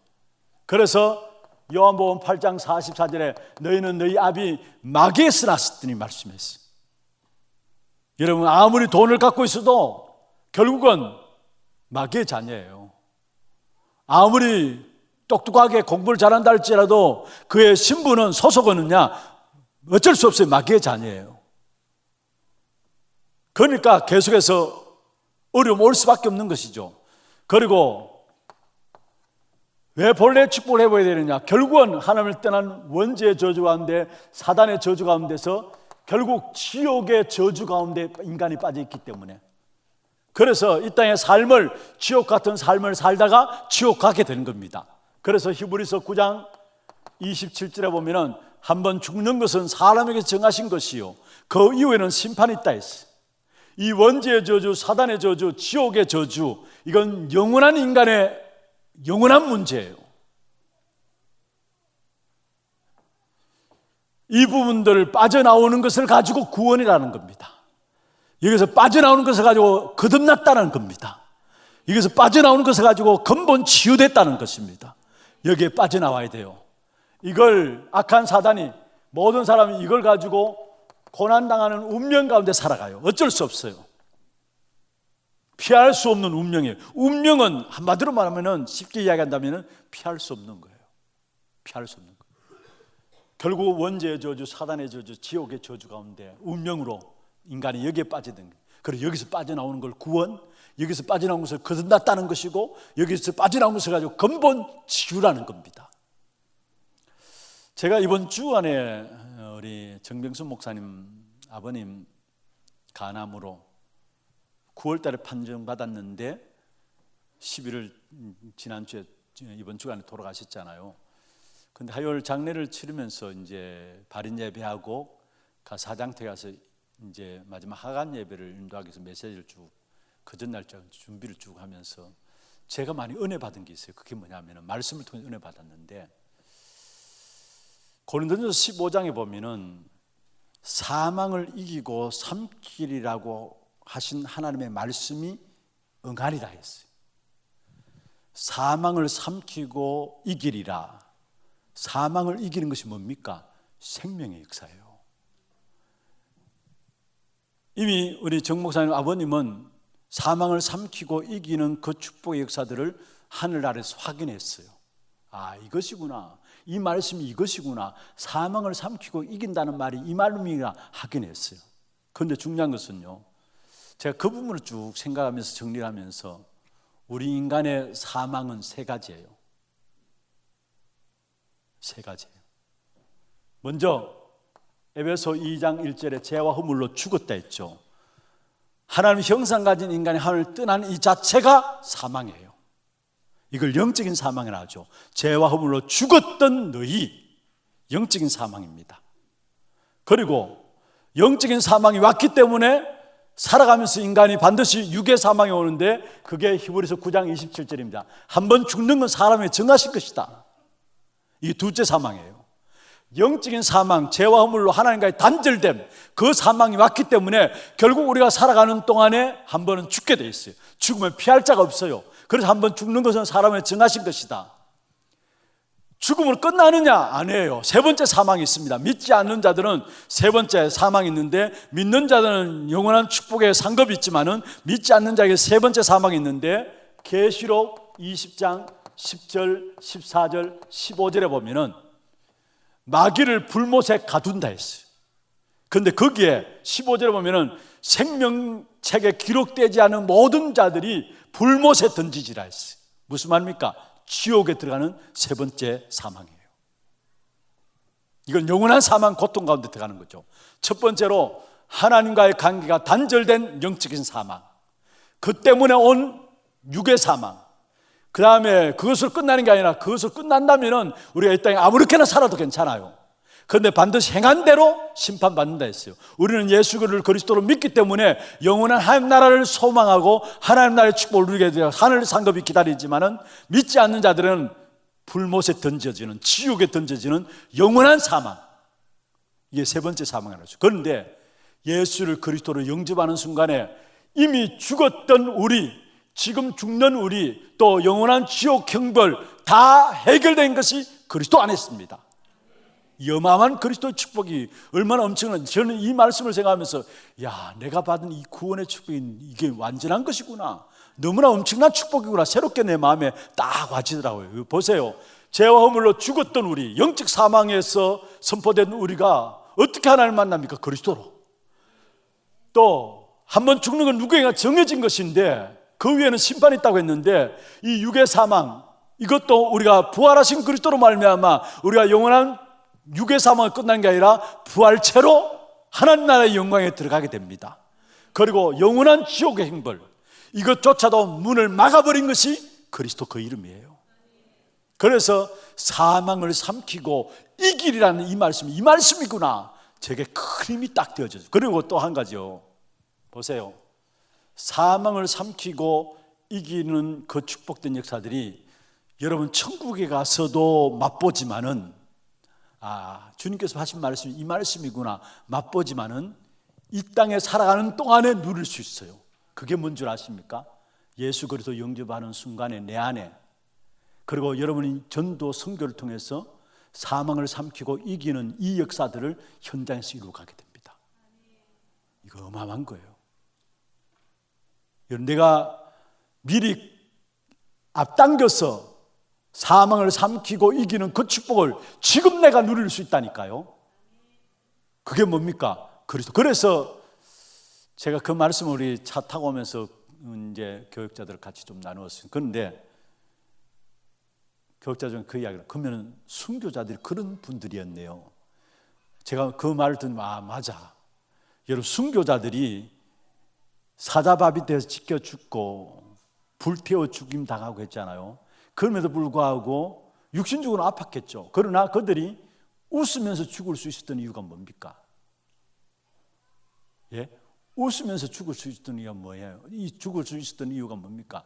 그래서 요한복음 8장 44절에 너희는 너희 아비 마귀에서 났으니 말씀했어요. 여러분, 아무리 돈을 갖고 있어도 결국은 마귀의 자녀예요. 아무리 똑똑하게 공부를 잘한다 할지라도 그의 신분은 소속은냐 어쩔 수 없어요. 마귀의 자녀예요. 그러니까 계속해서 어려움 올 수밖에 없는 것이죠. 그리고 왜 본래 축복을 해봐야 되느냐? 결국은 하나님을 떠난 원죄의 저주 가운데, 사단의 저주 가운데서 결국 지옥의 저주 가운데 인간이 빠져 있기 때문에, 그래서 이 땅의 삶을, 지옥 같은 삶을 살다가 지옥 가게 되는 겁니다. 그래서 히브리서 9장 27절에 보면은 한번 죽는 것은 사람에게 정하신 것이요 그 이후에는 심판이 있다 했어요. 이 원죄의 저주, 사단의 저주, 지옥의 저주, 이건 영원한 인간의 영원한 문제예요. 이 부분들을 빠져나오는 것을 가지고 구원이라는 겁니다. 여기서 빠져나오는 것을 가지고 거듭났다는 겁니다. 여기서 빠져나오는 것을 가지고 근본 치유됐다는 것입니다. 여기에 빠져나와야 돼요. 이걸 악한 사단이, 모든 사람이 이걸 가지고 고난당하는 운명 가운데 살아가요. 어쩔 수 없어요. 피할 수 없는 운명이에요. 운명은 한마디로 말하면, 쉽게 이야기한다면 피할 수 없는 거예요. 피할 수 없는 거예요. 결국 원죄의 저주, 사단의 저주, 지옥의 저주 가운데 운명으로 인간이 여기에 빠지는 거예요. 그리고 여기서 빠져나오는 걸 구원, 여기서 빠져나온 것을 거듭났다는 것이고, 여기서 빠져나온 것을 가지고 근본 치유라는 겁니다. 제가 이번 주 안에 우리 정병순 목사님 아버님 간암으로 9월 달에 판정받았는데 11월 지난주에 이번 주간에 돌아가셨잖아요. 근데 화요일 장례를 치르면서 이제 발인 예배하고 사장택 가서 이제 마지막 하간 예배를 인도하기 위해서 메시지를 쭉 그 전날 준비를 쭉 하면서 제가 많이 은혜 받은 게 있어요. 그게 뭐냐면은 말씀을 통해 은혜 받았는데, 고린도전서 15장에 보면은 사망을 이기고 삼키리라고 하신 하나님의 말씀이 응하리라 했어요. 사망을 삼키고 이기리라. 사망을 이기는 것이 뭡니까? 생명의 역사예요. 이미 우리 정 목사님 아버님은 사망을 삼키고 이기는 그 축복의 역사들을 하늘 아래서 확인했어요. 아, 이것이구나. 이 말씀이 이것이구나. 사망을 삼키고 이긴다는 말이 이 말씀이구나 확인했어요. 그런데 중요한 것은요, 제가 그 부분을 쭉 생각하면서 정리를 하면서 우리 인간의 사망은 세 가지예요. 세 가지예요. 먼저 에베소 2장 1절에 죄와 허물로 죽었다 했죠. 하나님 형상 가진 인간이 하나님을 떠나는 이 자체가 사망이에요. 이걸 영적인 사망이라 하죠. 죄와 허물로 죽었던 너희, 영적인 사망입니다. 그리고 영적인 사망이 왔기 때문에 살아가면서 인간이 반드시 육의 사망이 오는데, 그게 히브리서 9장 27절입니다. 한번 죽는 건 사람의 정하신 것이다. 이게 둘째 사망이에요. 영적인 사망, 죄와 허물로 하나님과의 단절됨, 그 사망이 왔기 때문에 결국 우리가 살아가는 동안에 한 번은 죽게 돼 있어요. 죽으면 피할 자가 없어요. 그래서 한 번 죽는 것은 사람의 정하신 것이다. 죽음으로 끝나느냐? 아니에요. 세 번째 사망이 있습니다. 믿지 않는 자들은 세 번째 사망이 있는데, 믿는 자들은 영원한 축복의 상급이 있지만은 믿지 않는 자에게 세 번째 사망이 있는데, 계시록 20장 10절, 14절, 15절에 보면은 마귀를 불못에 가둔다 했어요. 그런데 거기에 15절에 보면은 생명책에 기록되지 않은 모든 자들이 불못에 던지지라 했어요. 무슨 말입니까? 지옥에 들어가는 세 번째 사망이에요. 이건 영원한 사망, 고통 가운데 들어가는 거죠. 첫 번째로 하나님과의 관계가 단절된 영적인 사망, 그 때문에 온 육의 사망, 그 다음에 그것으로 끝나는 게 아니라 그것으로 끝난다면은 우리가 이 땅에 아무렇게나 살아도 괜찮아요. 그런데 반드시 행한 대로 심판받는다 했어요. 우리는 예수 그리스도를 믿기 때문에 영원한 하나님 나라를 소망하고 하나님 나라의 축복을 누리게 되어 하늘 상급이 기다리지만은 믿지 않는 자들은 불못에 던져지는, 지옥에 던져지는 영원한 사망, 이게 세 번째 사망이라죠. 그런데 예수를 그리스도로 영접하는 순간에 이미 죽었던 우리, 지금 죽는 우리, 또 영원한 지옥 형벌 다 해결된 것이 그리스도 안에 있습니다. 어마어마한 그리스도의 축복이 얼마나 엄청난지, 저는 이 말씀을 생각하면서 야, 내가 받은 이 구원의 축복이 이게 완전한 것이구나, 너무나 엄청난 축복이구나, 새롭게 내 마음에 딱 와지더라고요. 보세요, 죄와 허물로 죽었던 우리, 영적 사망에서 선포된 우리가 어떻게 하나님을 만납니까? 그리스도로. 또 한 번 죽는 건 누구에게나 정해진 것인데 그 위에는 심판이 있다고 했는데, 이 육의 사망, 이것도 우리가 부활하신 그리스도로 말미암아 우리가 영원한 육의 사망이 끝난 게 아니라 부활체로 하나님 나라의 영광에 들어가게 됩니다. 그리고 영원한 지옥의 행벌, 이것조차도 문을 막아버린 것이 그리스도 그 이름이에요. 그래서 사망을 삼키고 이기리라는 이 말씀이구나, 제게 큰 힘이 딱 되어져요. 그리고 또 한 가지요, 보세요, 사망을 삼키고 이기는 그 축복된 역사들이 여러분 천국에 가서도 맛보지만은, 주님께서 하신 말씀이 이 말씀이구나, 맛보지만은 이 땅에 살아가는 동안에 누릴 수 있어요. 그게 뭔 줄 아십니까? 예수 그리스도 영접하는 순간에 내 안에, 그리고 여러분이 전도 선교를 통해서 사망을 삼키고 이기는 이 역사들을 현장에서 이루어가게 됩니다. 이거 어마어마한 거예요. 내가 미리 앞당겨서 사망을 삼키고 이기는 그 축복을 지금 내가 누릴 수 있다니까요. 그게 뭡니까? 그리스도. 그래서 제가 그 말씀을 우리 차 타고 오면서 이제 교육자들 같이 좀 나누었어요. 그런데 교육자 중에 그 이야기를, 그러면 순교자들이 그런 분들이었네요. 제가 그 말을 듣면 맞아. 여러분, 순교자들이 사자밥이 돼서 찢겨 죽고 불태워 죽임 당하고 했잖아요. 그럼에도 불구하고 육신적으로 아팠겠죠. 그러나 그들이 웃으면서 죽을 수 있었던 이유가 뭡니까? 예? 웃으면서 죽을 수 있었던 이유가 뭐예요? 이 죽을 수 있었던 이유가 뭡니까?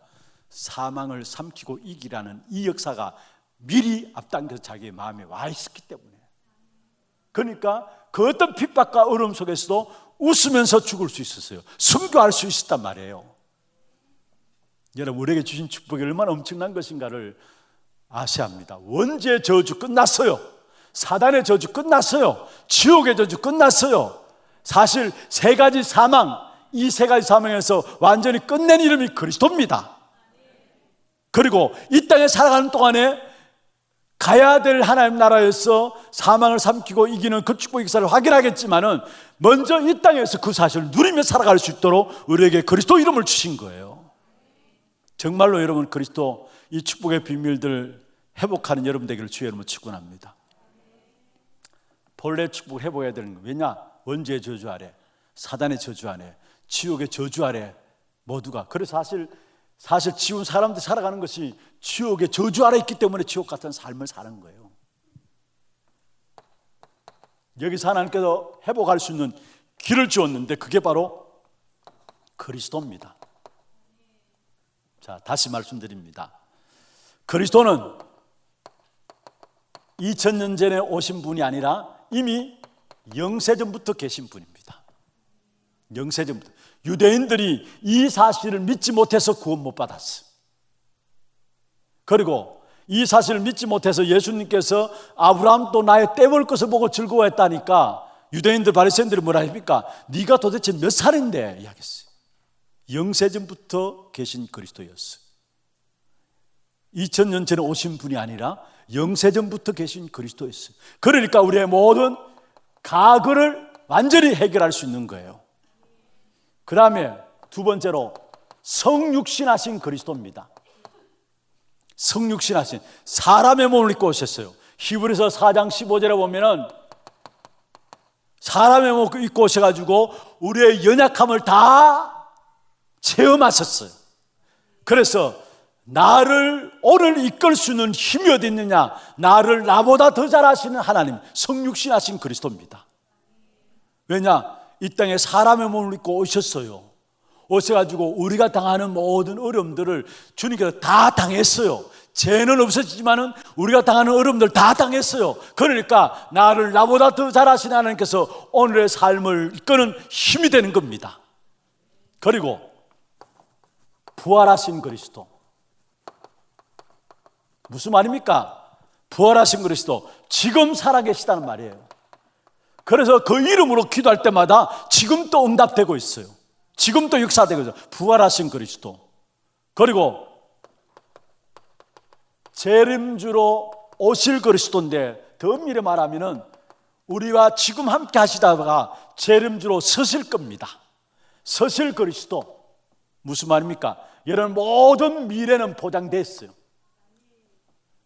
사망을 삼키고 이기라는 이 역사가 미리 앞당겨서 자기의 마음에 와 있었기 때문에. 그러니까 그 어떤 핍박과 어려움 속에서도 웃으면서 죽을 수 있었어요. 순교할 수 있었단 말이에요. 여러분, 우리에게 주신 축복이 얼마나 엄청난 것인가를 아셔야 합니다. 원죄의 저주 끝났어요. 사단의 저주 끝났어요. 지옥의 저주 끝났어요. 사실 세 가지 사망, 이 세 가지 사망에서 완전히 끝낸 이름이 그리스도입니다. 그리고 이 땅에 살아가는 동안에 가야 될 하나님 나라에서 사망을 삼키고 이기는 그 축복 역사를 확인하겠지만은 먼저 이 땅에서 그 사실을 누리며 살아갈 수 있도록 우리에게 그리스도 이름을 주신 거예요. 정말로 여러분, 그리스도 이 축복의 비밀들 회복하는 여러분 되기를 주의 이름으로 축원합니다. 본래 축복 회복해야 되는 거, 왜냐? 원죄의 저주 아래, 사단의 저주 아래, 지옥의 저주 아래 모두가. 그래서 사실 지옥 사람들이 살아가는 것이 지옥의 저주 아래 있기 때문에 지옥 같은 삶을 사는 거예요. 여기서 하나님께서 회복할 수 있는 길을 주었는데 그게 바로 그리스도입니다. 자, 다시 말씀드립니다. 그리스도는 2000년 전에 오신 분이 아니라 이미 영세전부터 계신 분입니다. 영세전부터. 유대인들이 이 사실을 믿지 못해서 구원 못 받았어요. 그리고 이 사실을 믿지 못해서 예수님께서 아브라함도 나의 떼볼 것을 보고 즐거워했다니까 유대인들 바리새인들이 뭐라 합니까? 네가 도대체 몇 살인데 이야기했어요. 영세전부터 계신 그리스도였어요. 2000년 전에 오신 분이 아니라 영세전부터 계신 그리스도였어요. 그러니까 우리의 모든 과거를 완전히 해결할 수 있는 거예요. 그 다음에 두 번째로 성육신하신 그리스도입니다. 성육신하신, 사람의 몸을 입고 오셨어요. 히브리서 4장 15절에 보면은 사람의 몸을 입고 오셔가지고 우리의 연약함을 다 체험하셨어요. 그래서 나를 오늘 이끌 수 있는 힘이 어디 있느냐? 나를 나보다 더 잘하시는 하나님, 성육신 하신 그리스도입니다. 왜냐? 이 땅에 사람의 몸을 입고 오셨어요. 오셔가지고 우리가 당하는 모든 어려움들을 주님께서 다 당했어요. 죄는 없어지지만은 우리가 당하는 어려움들 다 당했어요. 그러니까 나를 나보다 더 잘하시는 하나님께서 오늘의 삶을 이끄는 힘이 되는 겁니다. 그리고 부활하신 그리스도. 무슨 말입니까? 부활하신 그리스도, 지금 살아계시다는 말이에요. 그래서 그 이름으로 기도할 때마다 지금도 응답되고 있어요. 지금도 역사되고 있어요. 부활하신 그리스도. 그리고 재림주로 오실 그리스도인데, 더 엄밀히 말하면은 우리와 지금 함께 하시다가 재림주로 서실 겁니다. 서실 그리스도. 무슨 말입니까? 여러분, 모든 미래는 보장됐어요.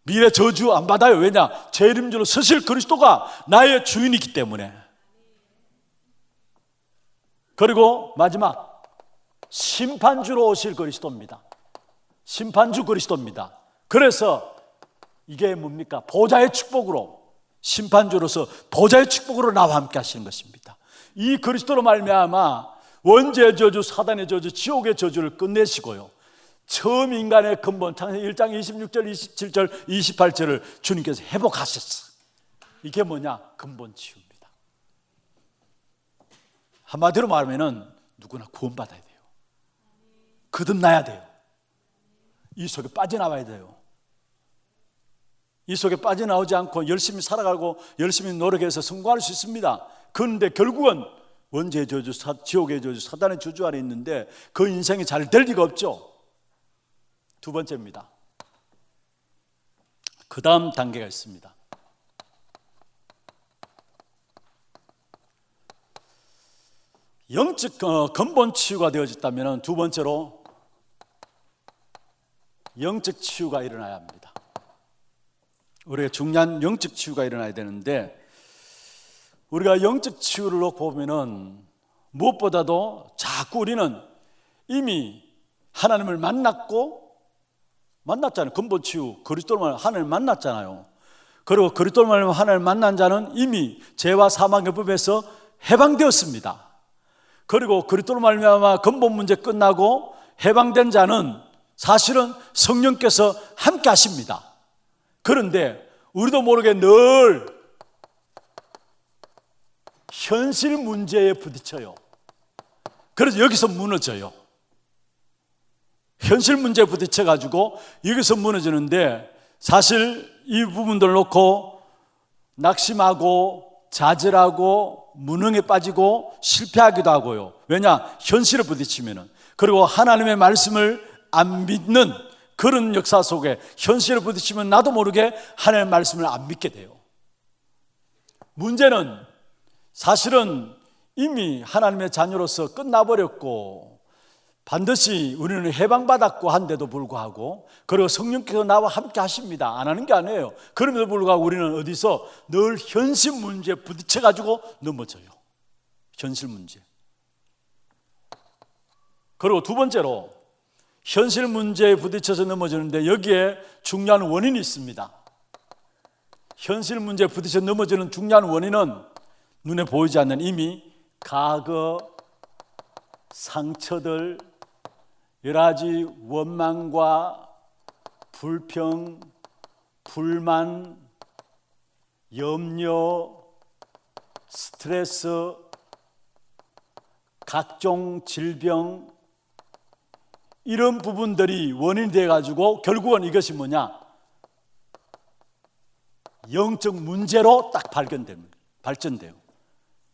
미래 저주 안 받아요. 왜냐? 재림주로 서실 그리스도가 나의 주인이기 때문에. 그리고 마지막, 심판주로 오실 그리스도입니다. 심판주 그리스도입니다. 그래서 이게 뭡니까? 보좌의 축복으로, 심판주로서 보좌의 축복으로 나와 함께 하시는 것입니다. 이 그리스도로 말미암아 원죄의 저주, 사단의 저주, 지옥의 저주를 끝내시고요, 처음 인간의 근본, 창세기 1장 26절, 27절, 28절을 주님께서 회복하셨어. 이게 뭐냐? 근본 치유입니다. 한마디로 말하면 누구나 구원받아야 돼요. 거듭나야 돼요. 이 속에 빠져나와야 돼요. 이 속에 빠져나오지 않고 열심히 살아가고 열심히 노력해서 성공할 수 있습니다. 그런데 결국은 원죄의 저주, 지옥의 저주, 사단의 저주 아래 있는데 그 인생이 잘 될 리가 없죠. 두 번째입니다. 그 다음 단계가 있습니다. 영적 근본 치유가 되어졌다면 두 번째로 영적 치유가 일어나야 합니다. 우리가 중요한 영적 치유가 일어나야 되는데, 우리가 영적 치유를 놓고 보면은 무엇보다도 자꾸 우리는 이미 하나님을 만났잖아요. 근본 치유, 그리스도를 하나님을 만났잖아요. 그리고 그리스도를 하나님을 만난 자는 이미 죄와 사망의 법에서 해방되었습니다. 그리고 그리스도로 말미암아 근본 문제 끝나고 해방된 자는 사실은 성령께서 함께 하십니다. 그런데 우리도 모르게 늘 현실 문제에 부딪혀요. 그래서 여기서 무너져요. 현실 문제에 부딪혀가지고 여기서 무너지는데, 사실 이 부분들을 놓고 낙심하고 좌절하고 무능에 빠지고 실패하기도 하고요. 왜냐? 현실에 부딪히면은. 그리고 하나님의 말씀을 안 믿는 그런 역사 속에 현실에 부딪히면 나도 모르게 하나님의 말씀을 안 믿게 돼요. 문제는 사실은 이미 하나님의 자녀로서 끝나버렸고 반드시 우리는 해방받았고 한데도 불구하고, 그리고 성령께서 나와 함께 하십니다. 안 하는 게 아니에요. 그럼에도 불구하고 우리는 어디서 늘 현실 문제에 부딪혀가지고 넘어져요. 현실 문제. 그리고 두 번째로 현실 문제에 부딪혀서 넘어지는데, 여기에 중요한 원인이 있습니다. 현실 문제에 부딪혀 넘어지는 중요한 원인은 눈에 보이지 않는 이미 과거 상처들, 여러 가지 원망과 불평, 불만, 염려, 스트레스, 각종 질병, 이런 부분들이 원인이 돼가지고 결국은 이것이 뭐냐? 영적 문제로 딱 발전돼요.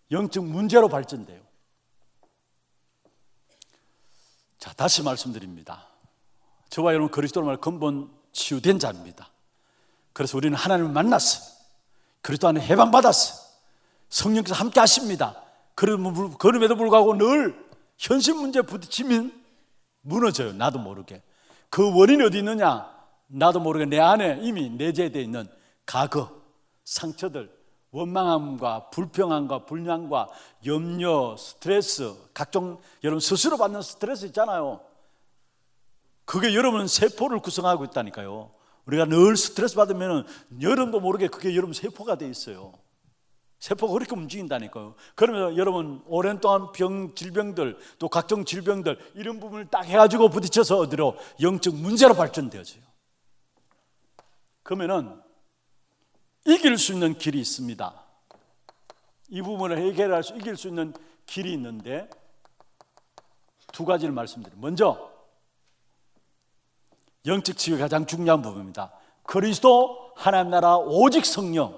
영적 문제로 발전돼요. 자, 다시 말씀드립니다. 저와 여러분 그리스도로 말 근본 치유된 자입니다. 그래서 우리는 하나님을 만났어요. 그리스도 안에 해방받았어요. 성령께서 함께 하십니다. 그럼에도 불구하고 늘 현실 문제에 부딪히면 무너져요. 나도 모르게. 그 원인이 어디 있느냐? 나도 모르게 내 안에 이미 내재되어 있는 과거, 상처들, 원망함과 불평함과 불량과 염려, 스트레스, 각종 여러분 스스로 받는 스트레스 있잖아요. 그게 여러분 세포를 구성하고 있다니까요. 우리가 늘 스트레스 받으면 여러분도 모르게 그게 여러분 세포가 돼 있어요. 세포가 그렇게 움직인다니까요. 그러면 여러분 오랜 동안 질병들 또 각종 질병들 이런 부분을 딱 해가지고 부딪혀서 어디로 영적 문제로 발전되어져요. 그러면은 이길 수 있는 길이 있습니다. 이 부분을 해결할 수 이길 수 있는 길이 있는데 두 가지를 말씀드려요. 먼저 영적 지혜가 가장 중요한 부분입니다. 그리스도, 하나님 나라, 오직 성령,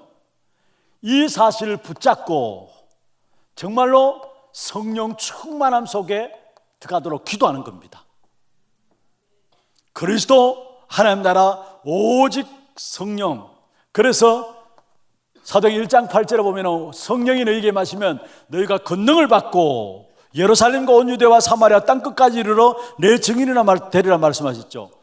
이 사실을 붙잡고 정말로 성령 충만함 속에 들어가도록 기도하는 겁니다. 그리스도, 하나님 나라, 오직 성령. 그래서 사도행 1장 8절에 보면 성령이 너희에게 마시면 너희가 권능을 받고 예루살렘과 온 유대와 사마리아 땅끝까지 이르러 내 증인이나 되리라 말씀하셨죠.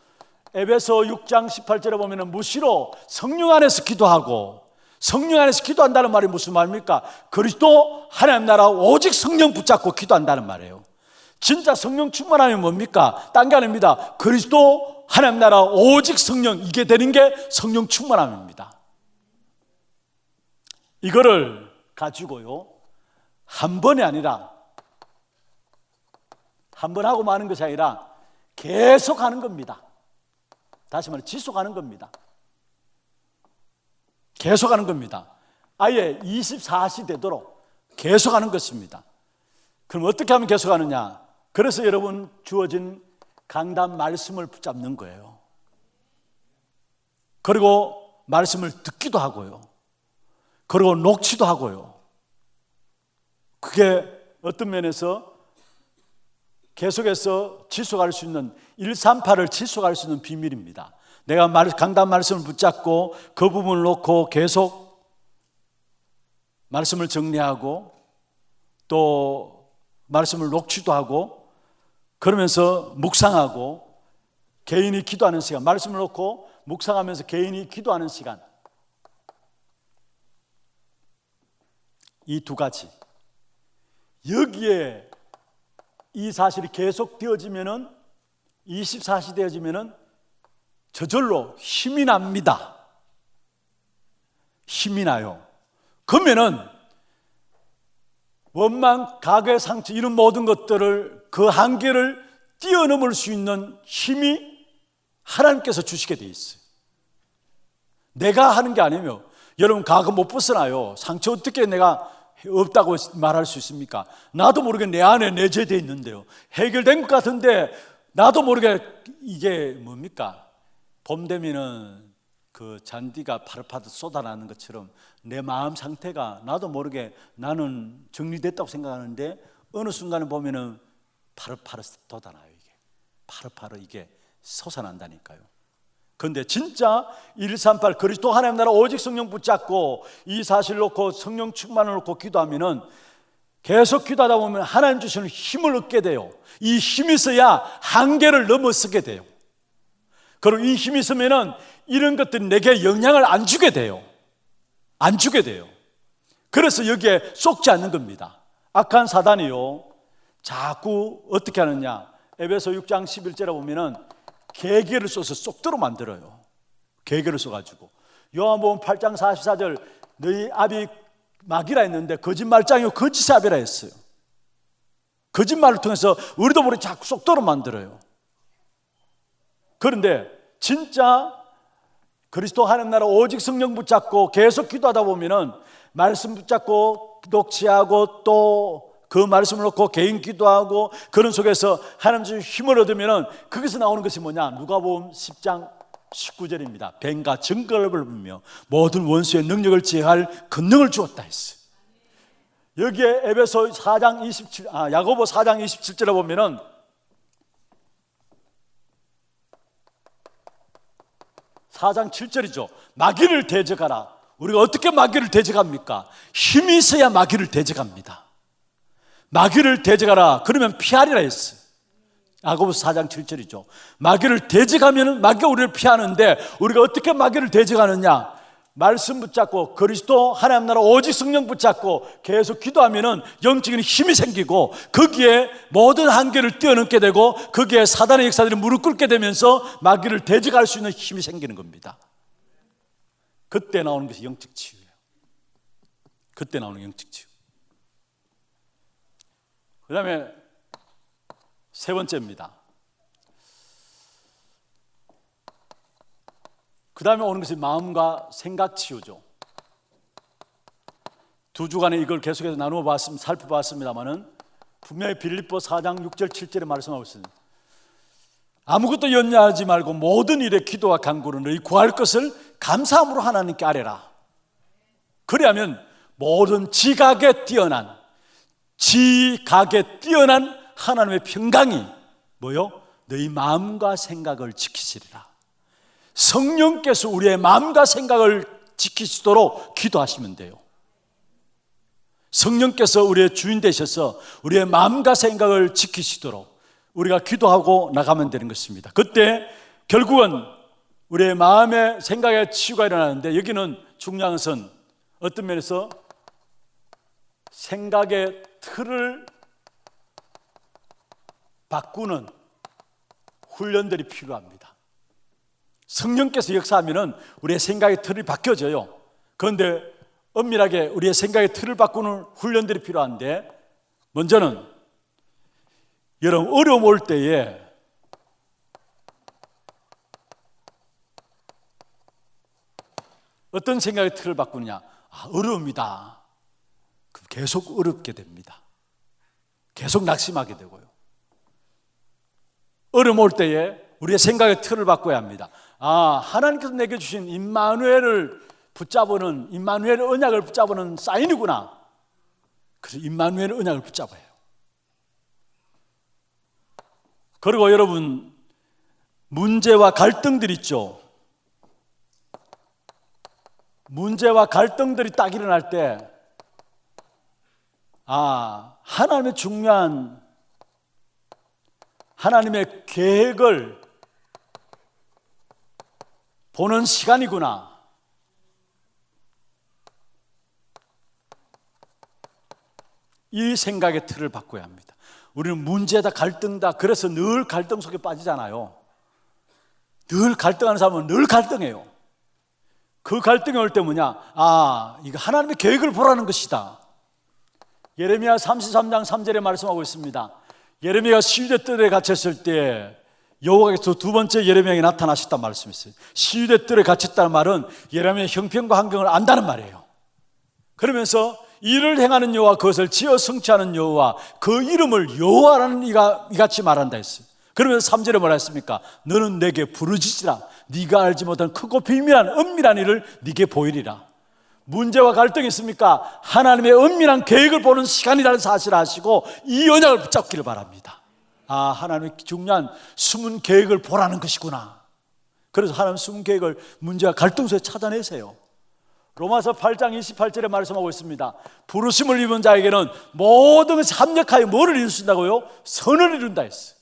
에베소 6장 18절에 보면 무시로 성령 안에서 기도하고, 성령 안에서 기도한다는 말이 무슨 말입니까? 그리스도, 하나님 나라, 오직 성령 붙잡고 기도한다는 말이에요. 진짜 성령 충만함이 뭡니까? 딴 게 아닙니다. 그리스도, 하나님 나라, 오직 성령, 이게 되는 게 성령 충만함입니다. 이거를 가지고요, 한 번이 아니라, 한 번 하고 마는 것이 아니라 계속 하는 겁니다. 다시 말해 지속하는 겁니다. 계속하는 겁니다. 아예 24시 되도록 계속하는 것입니다. 그럼 어떻게 하면 계속하느냐? 그래서 여러분 주어진 강단 말씀을 붙잡는 거예요. 그리고 말씀을 듣기도 하고요. 그리고 녹취도 하고요. 그게 어떤 면에서 계속해서 지속할 수 있는 138을 지속할 수 있는 비밀입니다. 내가 강단 말씀을 붙잡고 그 부분을 놓고 계속 말씀을 정리하고 또 말씀을 녹취도 하고 그러면서 묵상하고 개인이 기도하는 시간, 말씀을 놓고 묵상하면서 개인이 기도하는 시간, 이 두 가지, 여기에 이 사실이 계속 되어지면은 24시 되어지면은 저절로 힘이 납니다. 힘이 나요. 그러면은 원망, 과거의 상처 이런 모든 것들을 그 한계를 뛰어넘을 수 있는 힘이 하나님께서 주시게 돼 있어요. 내가 하는 게 아니며 여러분 과거 못 벗어나요. 상처 어떻게 내가 없다고 말할 수 있습니까? 나도 모르게 내 안에 내재되어 있는데요. 해결된 것 같은데 나도 모르게 이게 뭡니까? 봄 되면은 그 잔디가 파릇파릇 쏟아나는 것처럼 내 마음 상태가 나도 모르게 나는 정리됐다고 생각하는데 어느 순간에 보면은 파릇파릇 쏟아나요. 이게 파릇파릇 이게 솟아난다니까요. 그런데 진짜 138 그리스도 하나님 나라 오직 성령 붙잡고 이 사실 놓고 성령 충만을 놓고 기도하면은 계속 기도하다 보면 하나님 주시는 힘을 얻게 돼요. 이 힘이 있어야 한계를 넘어서게 돼요. 그리고 이 힘이 있으면은 이런 것들이 내게 영향을 안 주게 돼요. 안 주게 돼요. 그래서 여기에 쏙지 않는 겁니다. 악한 사단이요, 자꾸 어떻게 하느냐? 에베소 6장 11절에 보면은 계계를 써서 쏙도록 만들어요. 계계를 써가지고 요한복음 8장 44절 너희 아비 마귀라 했는데 거짓말장이요 거짓의 아비라 했어요. 거짓말을 통해서 우리도 모르게 자꾸 쏙도록 만들어요. 그런데 진짜 그리스도 하나님 나라 오직 성령 붙잡고 계속 기도하다 보면은 말씀 붙잡고 녹취하고 또 그 말씀을 놓고 개인 기도하고 그런 속에서 하나님 주신 힘을 얻으면은 거기서 나오는 것이 뭐냐? 누가복음 10장 19절입니다. 뱀과 정글을 불며 모든 원수의 능력을 제할 권능을 주었다 했어요. 여기에 에베소 4장 27, 야고보 4장 27절에 보면은 (4장 7절이죠) 마귀를 대적하라. 우리가 어떻게 마귀를 대적합니까? 힘이 있어야 마귀를 대적합니다. 마귀를 대적하라. 그러면 피하리라 했어요. 야고보서 4장 7절이죠. 마귀를 대적하면 마귀가 우리를 피하는데 우리가 어떻게 마귀를 대적하느냐? 말씀 붙잡고 그리스도 하나님 나라 오직 성령 붙잡고 계속 기도하면은 영적인 힘이 생기고 거기에 모든 한계를 뛰어넘게 되고 거기에 사단의 역사들이 무릎 꿇게 되면서 마귀를 대적할 수 있는 힘이 생기는 겁니다. 그때 나오는 것이 영적 치유예요. 그때 나오는 영적 치유. 그 다음에 세 번째입니다. 그 다음에 오는 것이 마음과 생각 치유죠. 두 주간에 이걸 계속해서 나누어 봤습니다. 살펴봤습니다만은 분명히 빌립보 4장 6절 7절에 말씀하고 있습니다. 아무것도 염려하지 말고 모든 일에 기도와 간구로 너희 구할 것을 감사함으로 하나님께 아뢰라. 그리하면 모든 지각에 뛰어난 하나님의 평강이 뭐요? 너희 마음과 생각을 지키시리라. 성령께서 우리의 마음과 생각을 지키시도록 기도하시면 돼요. 성령께서 우리의 주인 되셔서 우리의 마음과 생각을 지키시도록 우리가 기도하고 나가면 되는 것입니다. 그때 결국은 우리의 마음의 생각의 치유가 일어나는데, 여기는 중요한 것은 어떤 면에서 생각의 틀을 바꾸는 훈련들이 필요합니다. 성령께서 역사하면은 우리의 생각의 틀이 바뀌어져요. 그런데 엄밀하게 우리의 생각의 틀을 바꾸는 훈련들이 필요한데, 먼저는 여러분 어려움 올 때에 어떤 생각의 틀을 바꾸느냐? 어려움이다. 그럼 계속 어렵게 됩니다. 계속 낙심하게 되고요. 어려움 올 때에 우리의 생각의 틀을 바꿔야 합니다. 하나님께서 내게 주신 임마누엘을 붙잡는, 임마누엘의 언약을 붙잡는 사인이구나. 그래서 임마누엘의 언약을 붙잡아요. 그리고 여러분, 문제와 갈등들 있죠. 문제와 갈등들이 딱 일어날 때 하나님의 중요한 하나님의 계획을 보는 시간이구나. 이 생각의 틀을 바꿔야 합니다. 우리는 문제다, 갈등다, 그래서 늘 갈등 속에 빠지잖아요. 늘 갈등하는 사람은 늘 갈등해요. 그 갈등이 올 때 뭐냐? 이거 하나님의 계획을 보라는 것이다. 예레미야 33장 3절에 말씀하고 있습니다. 예레미야가 시위대 뜰에 갇혔을 때 여호와께서 두 번째 예레미야에게 나타나셨단 말씀이 있어요. 시위대 뜰에 갇혔다는 말은 예레미야의 형편과 환경을 안다는 말이에요. 그러면서 이를 행하는 여호와, 그것을 지어 성취하는 여호와, 그 이름을 여호와라는 이같이 말한다 했어요. 그러면서 3절에 뭐라 했습니까? 너는 내게 부르짖으라. 네가 알지 못한 크고 비밀한 은밀한 일을 네게 보이리라. 문제와 갈등이 있습니까? 하나님의 은밀한 계획을 보는 시간이라는 사실을 아시고 이 언약을 붙잡기를 바랍니다. 하나님의 중요한 숨은 계획을 보라는 것이구나. 그래서 하나님 숨은 계획을 문제와 갈등 속에 찾아내세요. 로마서 8장 28절에 말씀하고 있습니다. 부르심을 입은 자에게는 모든 것이 합력하여 뭐를 이룰 수 있다고요? 선을 이룬다 했어요.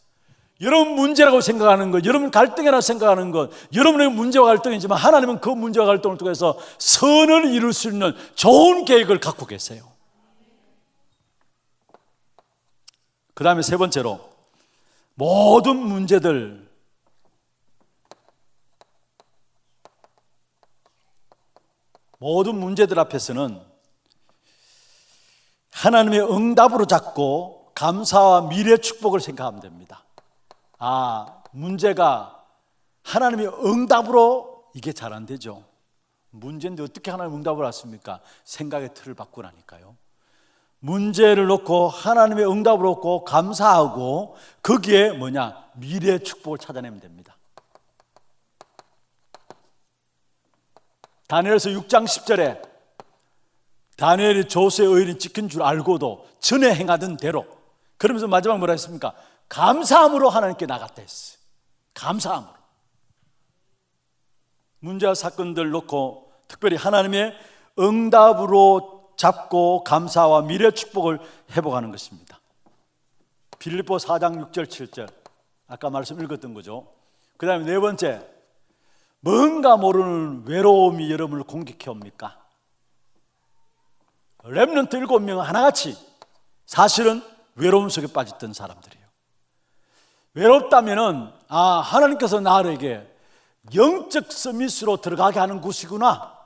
여러분 문제라고 생각하는 것, 여러분 갈등이라고 생각하는 것, 여러분의 문제와 갈등이지만 하나님은 그 문제와 갈등을 통해서 선을 이룰 수 있는 좋은 계획을 갖고 계세요. 그 다음에 세 번째로, 모든 문제들, 앞에서는 하나님의 응답으로 잡고 감사와 미래의 축복을 생각하면 됩니다. 문제가 하나님의 응답으로 이게 잘 안 되죠. 문제인데 어떻게 하나님의 응답을 하십니까? 생각의 틀을 바꾸라니까요. 문제를 놓고 하나님의 응답을 놓고 감사하고 거기에 뭐냐? 미래의 축복을 찾아내면 됩니다. 다니엘서 6장 10절에 다니엘이 조세의 의인이 찍힌 줄 알고도 전에 행하던 대로, 그러면서 마지막 뭐라 했습니까? 감사함으로 하나님께 나갔다 했어요. 감사함으로. 문제와 사건들 놓고 특별히 하나님의 응답으로 잡고 감사와 미래 축복을 회복하는 것입니다. 빌립보 4장 6절 7절 아까 말씀 읽었던 거죠. 그 다음에 네 번째, 뭔가 모르는 외로움이 여러분을 공격해 옵니까? 렘넌트 7명 하나같이 사실은 외로움 속에 빠졌던 사람들이에요. 외롭다면은 하나님께서 나에게 영적 서밋으로 들어가게 하는 곳이구나,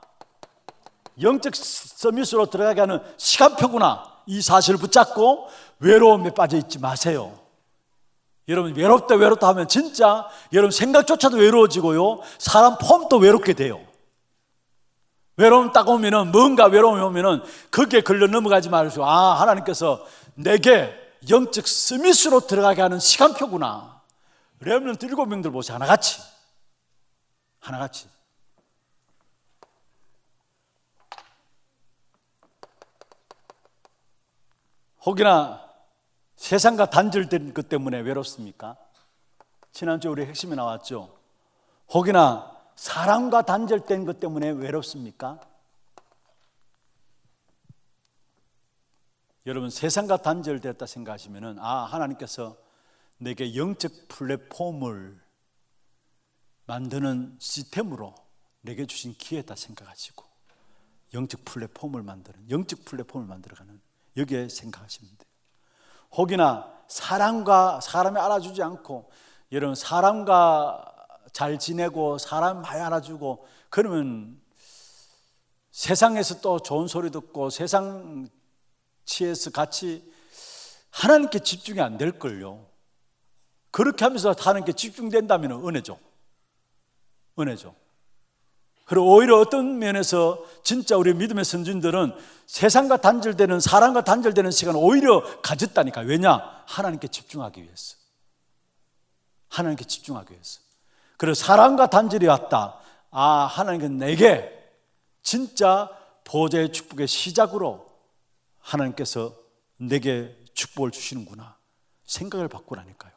영적 서밋으로 들어가게 하는 시간표구나, 이 사실을 붙잡고 외로움에 빠져 있지 마세요. 여러분, 외롭다 하면 진짜 여러분 생각조차도 외로워지고요, 사람 폼도 외롭게 돼요. 외로움 딱 오면은, 뭔가 외로움이 오면은 거기에 걸려 넘어가지 말고, 하나님께서 내게 영적 스미스로 들어가게 하는 시간표구나. 렘넌트 7명들 보세요. 하나같이. 혹이나 세상과 단절된 것 때문에 외롭습니까? 지난주에 우리 핵심이 나왔죠. 혹이나 사랑과 단절된 것 때문에 외롭습니까? 여러분, 세상과 단절됐다 생각하시면은 하나님께서 내게 영적 플랫폼을 만드는 시스템으로 내게 주신 기회다 생각하시고, 영적 플랫폼을 만들어가는, 여기에 생각하시면 돼요. 혹이나 사람과 사람이 알아주지 않고, 여러분 사람과 잘 지내고 사람 많이 알아주고 그러면 세상에서 또 좋은 소리 듣고 세상 치에서 같이 하나님께 집중이 안 될걸요. 그렇게 하면서 하나님께 집중된다면 은혜죠. 그리고 오히려 어떤 면에서 진짜 우리 믿음의 선진들은 세상과 단절되는, 사람과 단절되는 시간을 오히려 가졌다니까. 왜냐? 하나님께 집중하기 위해서. 그리고 사람과 단절이 왔다. 하나님께서 내게 진짜 보좌의 축복의 시작으로 하나님께서 내게 축복을 주시는구나 생각을 바꾸라니까요.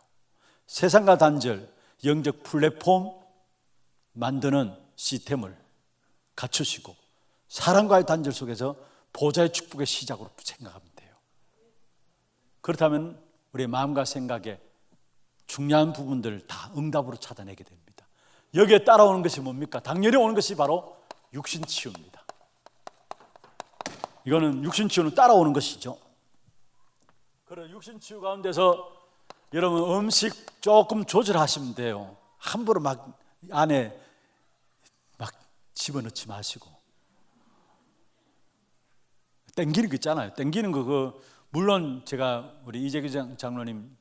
세상과 단절, 영적 플랫폼 만드는 시스템을 갖추시고, 사람과의 단절 속에서 보좌의 축복의 시작으로 생각하면 돼요. 그렇다면 우리의 마음과 생각에 중요한 부분들을 다 응답으로 찾아내게 됩니다. 여기에 따라오는 것이 뭡니까? 당연히 오는 것이 바로 육신치유입니다. 이거는 육신치유는 따라오는 것이죠. 그런 육신치유 가운데서 여러분 음식 조금 조절하시면 돼요. 함부로 막 안에 막 집어넣지 마시고. 땡기는 거 있잖아요. 땡기는 거 물론 제가 우리 이재규 장로님,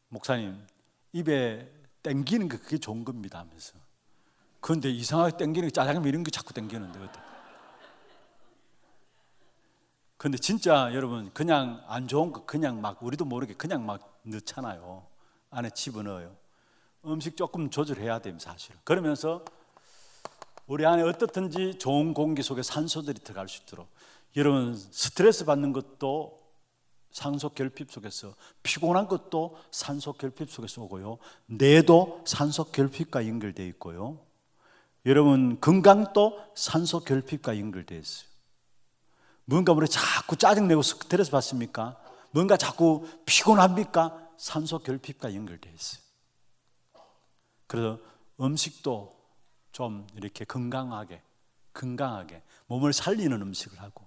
목사님 입에 땡기는 거 그게 좋은 겁니다 하면서, 그런데 이상하게 땡기는 거, 짜장면 이런 거 자꾸 땡기는데 근데 진짜 여러분 그냥 안 좋은 거 그냥 막 우리도 모르게 그냥 막 넣잖아요. 안에 집어넣어요. 음식 조금 조절해야 됩니다 사실은. 그러면서 우리 안에 어떻든지 좋은 공기 속에 산소들이 들어갈 수 있도록, 여러분 스트레스 받는 것도 산소 결핍 속에서, 피곤한 것도 산소 결핍 속에서 오고요, 뇌도 산소 결핍과 연결되어 있고요, 여러분 건강도 산소 결핍과 연결되어 있어요. 뭔가 우리 자꾸 짜증내고 스트레스 받습니까? 뭔가 자꾸 피곤합니까? 산소 결핍과 연결되어 있어요. 그래서 음식도 좀 이렇게 건강하게 몸을 살리는 음식을 하고,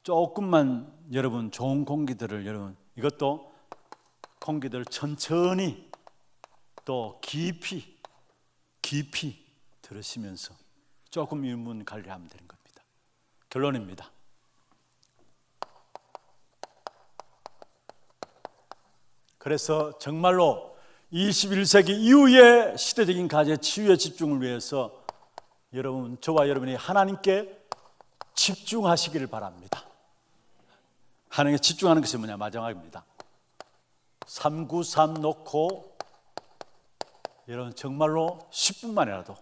조금만 여러분 좋은 공기들을, 여러분 이것도 공기들을 천천히 또 깊이 들으시면서 조금 유문 관리하면 되는 겁니다. 결론입니다. 그래서 정말로 21세기 이후의 시대적인 가제 치유의 집중을 위해서 여러분, 저와 여러분이 하나님께 집중하시기를 바랍니다. 하나님께 집중하는 것이 뭐냐? 마지막입니다. 393 놓고 여러분 정말로 10분만이라도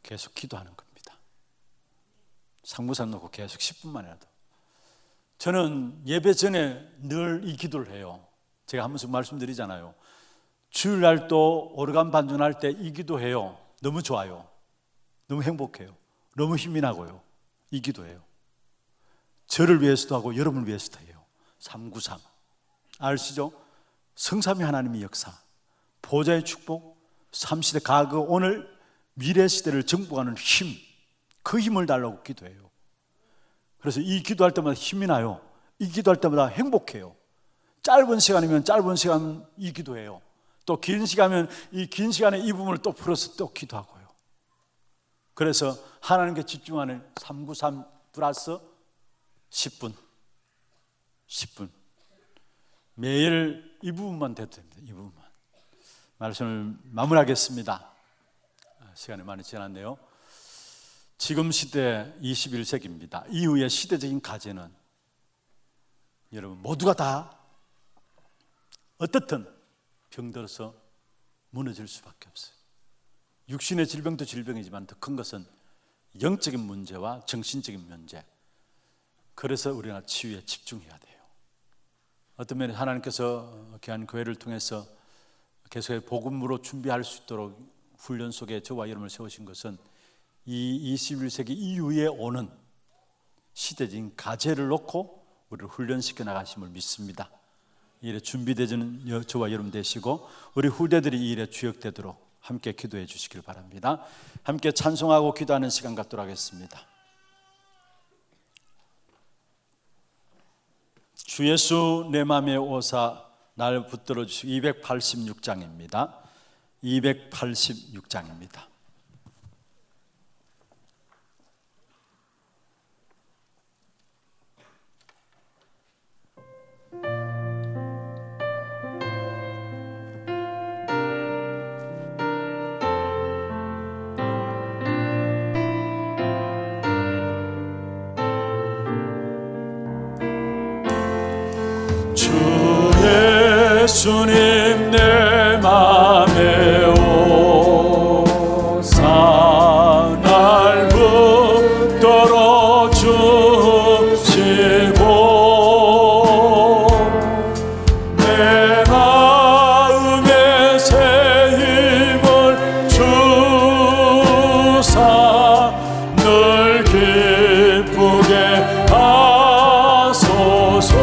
계속 기도하는 겁니다. 393 놓고 계속 10분만이라도. 저는 예배 전에 늘 이 기도를 해요. 제가 한 번씩 말씀드리잖아요. 주일날도 오르간 반주할 때 이 기도해요. 너무 좋아요. 너무 행복해요. 너무 힘이 나고요. 이 기도해요. 저를 위해서도 하고 여러분을 위해서도 해요. 393 아시죠? 성삼위 하나님의 역사, 보좌의 축복, 3시대 과거 오늘 미래 시대를 정복하는 힘, 그 힘을 달라고 기도해요. 그래서 이 기도할 때마다 힘이 나요. 이 기도할 때마다 행복해요. 짧은 시간이면 짧은 시간 이 기도해요. 또 긴 시간이면 이 긴 시간에 이 부분을 또 풀어서 또 기도하고요. 그래서 하나님께 집중하는 393 플러스 10분 매일 이 부분만 돼도 됩니다. 이 부분만. 말씀을 마무리하겠습니다. 시간이 많이 지났네요. 지금 시대 21세기입니다. 이후의 시대적인 과제는 여러분 모두가 다 어떻든 병들어서 무너질 수밖에 없어요. 육신의 질병도 질병이지만 더 큰 것은 영적인 문제와 정신적인 문제. 그래서 우리가 치유에 집중해야 돼요. 어떤 면에 하나님께서 귀한 교회를 통해서 계속해 복음으로 준비할 수 있도록 훈련 속에 저와 여러분을 세우신 것은 이 21세기 이후에 오는 시대적인 과제를 놓고 우리를 훈련시켜 나가심을 믿습니다. 이 일에 준비되는 저와 여러분 되시고 우리 후대들이 이 일에 주역되도록 함께 기도해 주시길 바랍니다. 함께 찬송하고 기도하는 시간 갖도록 하겠습니다. 주 예수 내 맘에 오사 날 붙들어 주시고 286장입니다. 286장입니다. 예수님 내 맘에 오사 날 붙들어 주시고 내 마음에 새 힘을 주사 늘 기쁘게 하소서.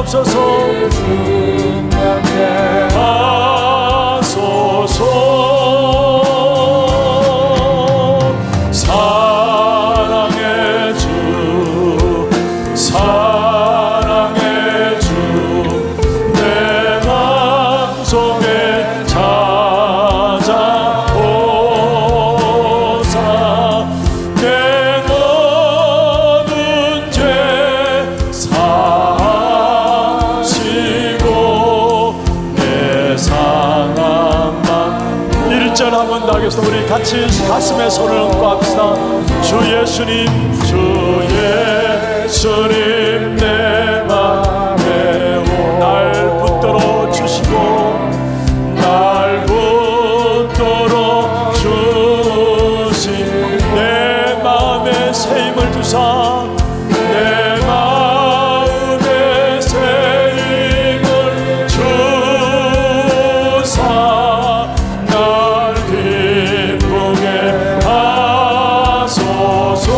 주옵소서. 하소서. 사랑의 주, 사랑의 주, 내 맘속에 찾아오사. 내 모든 죄 사하시고 내 상함만. 1절 한번 나겠습니다. 우리 같이 가슴에 손을 얹고 합시다. 주 예수님, 주 예수님, 내 맘에 날 붙들어 주시고 날 붙들어 주신 내 마음에 새 힘을 주사. 내 마음에 새 힘을 주사. 날 기쁘게 하소서.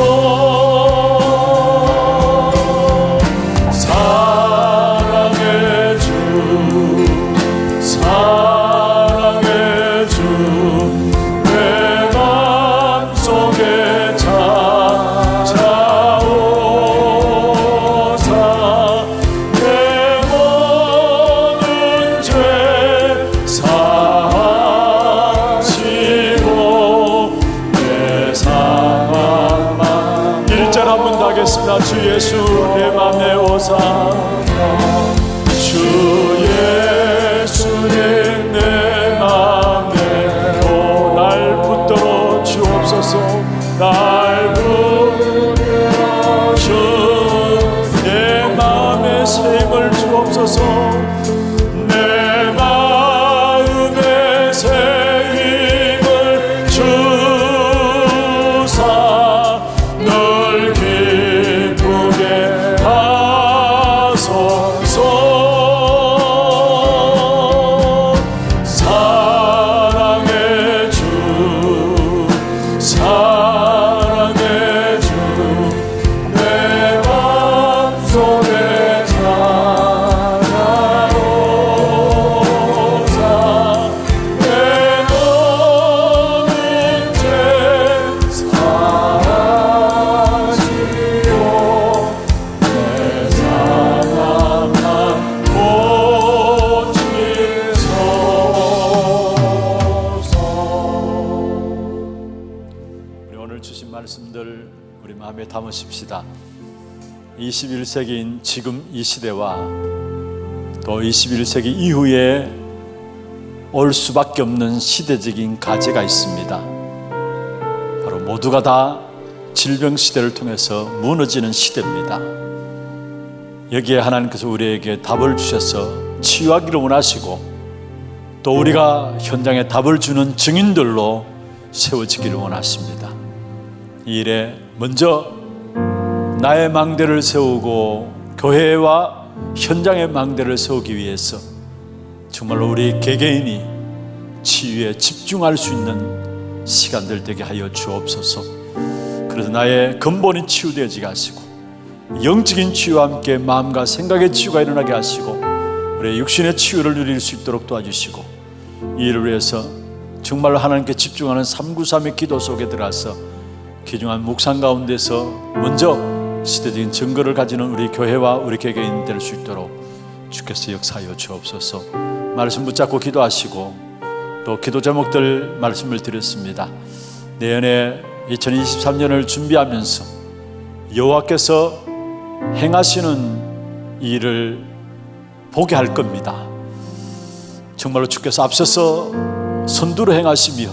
사랑의 주, 사랑의 주, 내 맘속에 찾아오사. 내 모든 죄 사하시고 내 상함만. 1절 한번 더 하겠습니다. 주 예수 내 맘에 오사. 주 예수님 내 맘에 오 날 붙들어 주옵소서. 날 붙들어 주 내 마음에 새 힘을 주옵소서. 내 마음에 새 힘을 주사. 널 기쁘게 하소서. 사랑의 주, 사랑의 주, 내 맘속에 찾아오사. 내 모든 죄 사하시고 내 상함만 고치소서. 우리 오늘 주신 말씀들 우리 마음에 담으십시다. 21세기인 지금 이 시대와 또 21세기 이후에 올 수밖에 없는 시대적인 과제가 있습니다. 바로 모두가 다 질병 시대를 통해서 무너지는 시대입니다. 여기에 하나님께서 우리에게 답을 주셔서 치유하기를 원하시고 또 우리가 현장에 답을 주는 증인들로 세워지기를 원하십니다. 이 일에 먼저 나의 망대를 세우고 교회와 현장의 망대를 세우기 위해서 정말로 우리 개개인이 치유에 집중할 수 있는 시간들 되게 하여 주옵소서. 그래서 나의 근본이 치유되어지게 하시고 영적인 치유와 함께 마음과 생각의 치유가 일어나게 하시고 우리의 육신의 치유를 누릴 수 있도록 도와주시고 이 일을 위해서 정말로 하나님께 집중하는 393의 기도 속에 들어가서 귀중한 묵상 가운데서 먼저 시대적인 증거를 가지는 우리 교회와 우리 개개인 될 수 있도록 주께서 역사하여 주옵소서. 말씀 붙잡고 기도하시고 또 기도 제목들 말씀을 드렸습니다. 내년에 2023년을 준비하면서 여호와께서 행하시는 일을 보게 할 겁니다. 정말로 주께서 앞서서 선두로 행하시며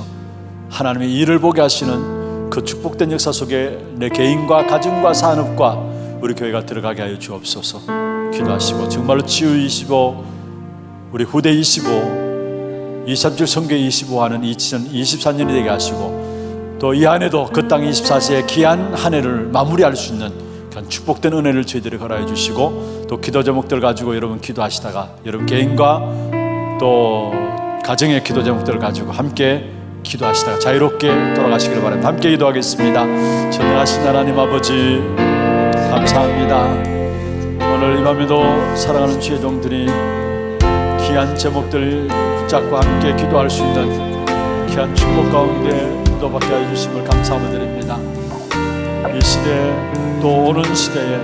하나님의 일을 보게 하시는 그 축복된 역사 속에 내 개인과 가정과 산업과 우리 교회가 들어가게 하여 주옵소서. 기도하시고 정말로 치유 25, 우리 후대 25, 237 선교 25 하는 2024년이 되게 하시고 또 이 안에도 그 땅 24세의 귀한 한 해를 마무리할 수 있는 그런 축복된 은혜를 저희들이 허락해 주시고 또 기도 제목들 가지고 여러분 기도하시다가 여러분 개인과 또 가정의 기도 제목들을 가지고 함께 기도하시다가 자유롭게 돌아가시기를 바랍니다. 함께 기도하겠습니다. 전능하신 하나님 아버지 감사합니다. 오늘 오늘 이 밤에도 사랑하는 주의 종들이 귀한 제목들 붙잡고 함께 기도할 수 있는 귀한 축복 가운데 인도받게 해주심을 감사함을 드립니다. 이 시대 또 오는 시대에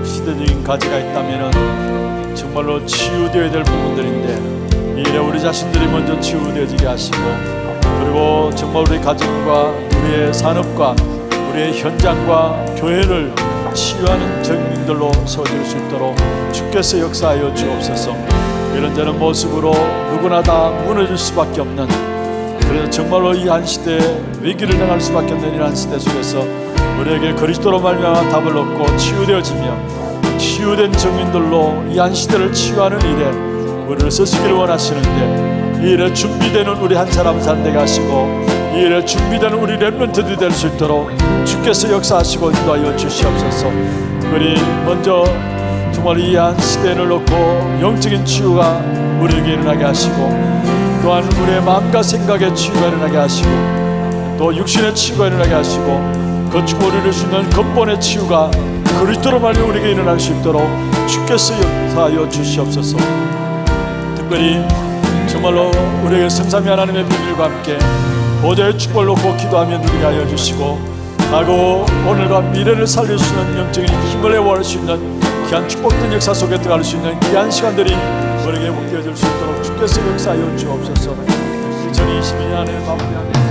시대적인 가치가 있다면 정말로 치유되어야 될 부분들인데 이 일에 우리 자신들이 먼저 치유되어지게 하시고 그리고 정말 우리 가정과 우리의 산업과 우리의 현장과 교회를 치유하는 정민들로 세워질 수 있도록 주께서 역사하여 주옵소서. 이런저런 모습으로 누구나 다 무너질 수밖에 없는, 그래서 정말로 이 한 시대에 위기를 당할 수밖에 없는 이러한 시대 속에서 우리에게 그리스도로 말미암아 답을 얻고 치유되어지며 치유된 정민들로 이 한 시대를 치유하는 일에 우리를 쓰시기를 원하시는데 이 일에 준비되는 우리 한 사람 한 사람 되게 하시고 이 일에 준비되는 우리 렘넌트들이 될 수 있도록 주께서 역사하시고 인도하여 주시옵소서. 우리 먼저 정말 이 한 시대를 놓고 영적인 치유가 우리에게 일어나게 하시고 또한 우리의 마음과 생각의 치유가 일어나게 하시고 또 육신의 치유가 일어나게 하시고 거치고 우리를 주는 근본의 치유가 그리스도로 말미 우리에게 일어날 수 있도록 주께서 역사하여 주시옵소서. 특별히 정말로 우리에게 성삼위 하나님의 비밀과 함께 보좌의 축복을 놓고 기도하며 누리게 하여 주시고 하고 오늘과 미래를 살릴 수 있는 영적인 힘을 내어올 수 있는 귀한 축복된 역사 속에 들어갈 수 있는 귀한 시간들이 우리에게 복되어질 수 있도록 주께서 역사하여 주옵소서. 2022년을 마무리하는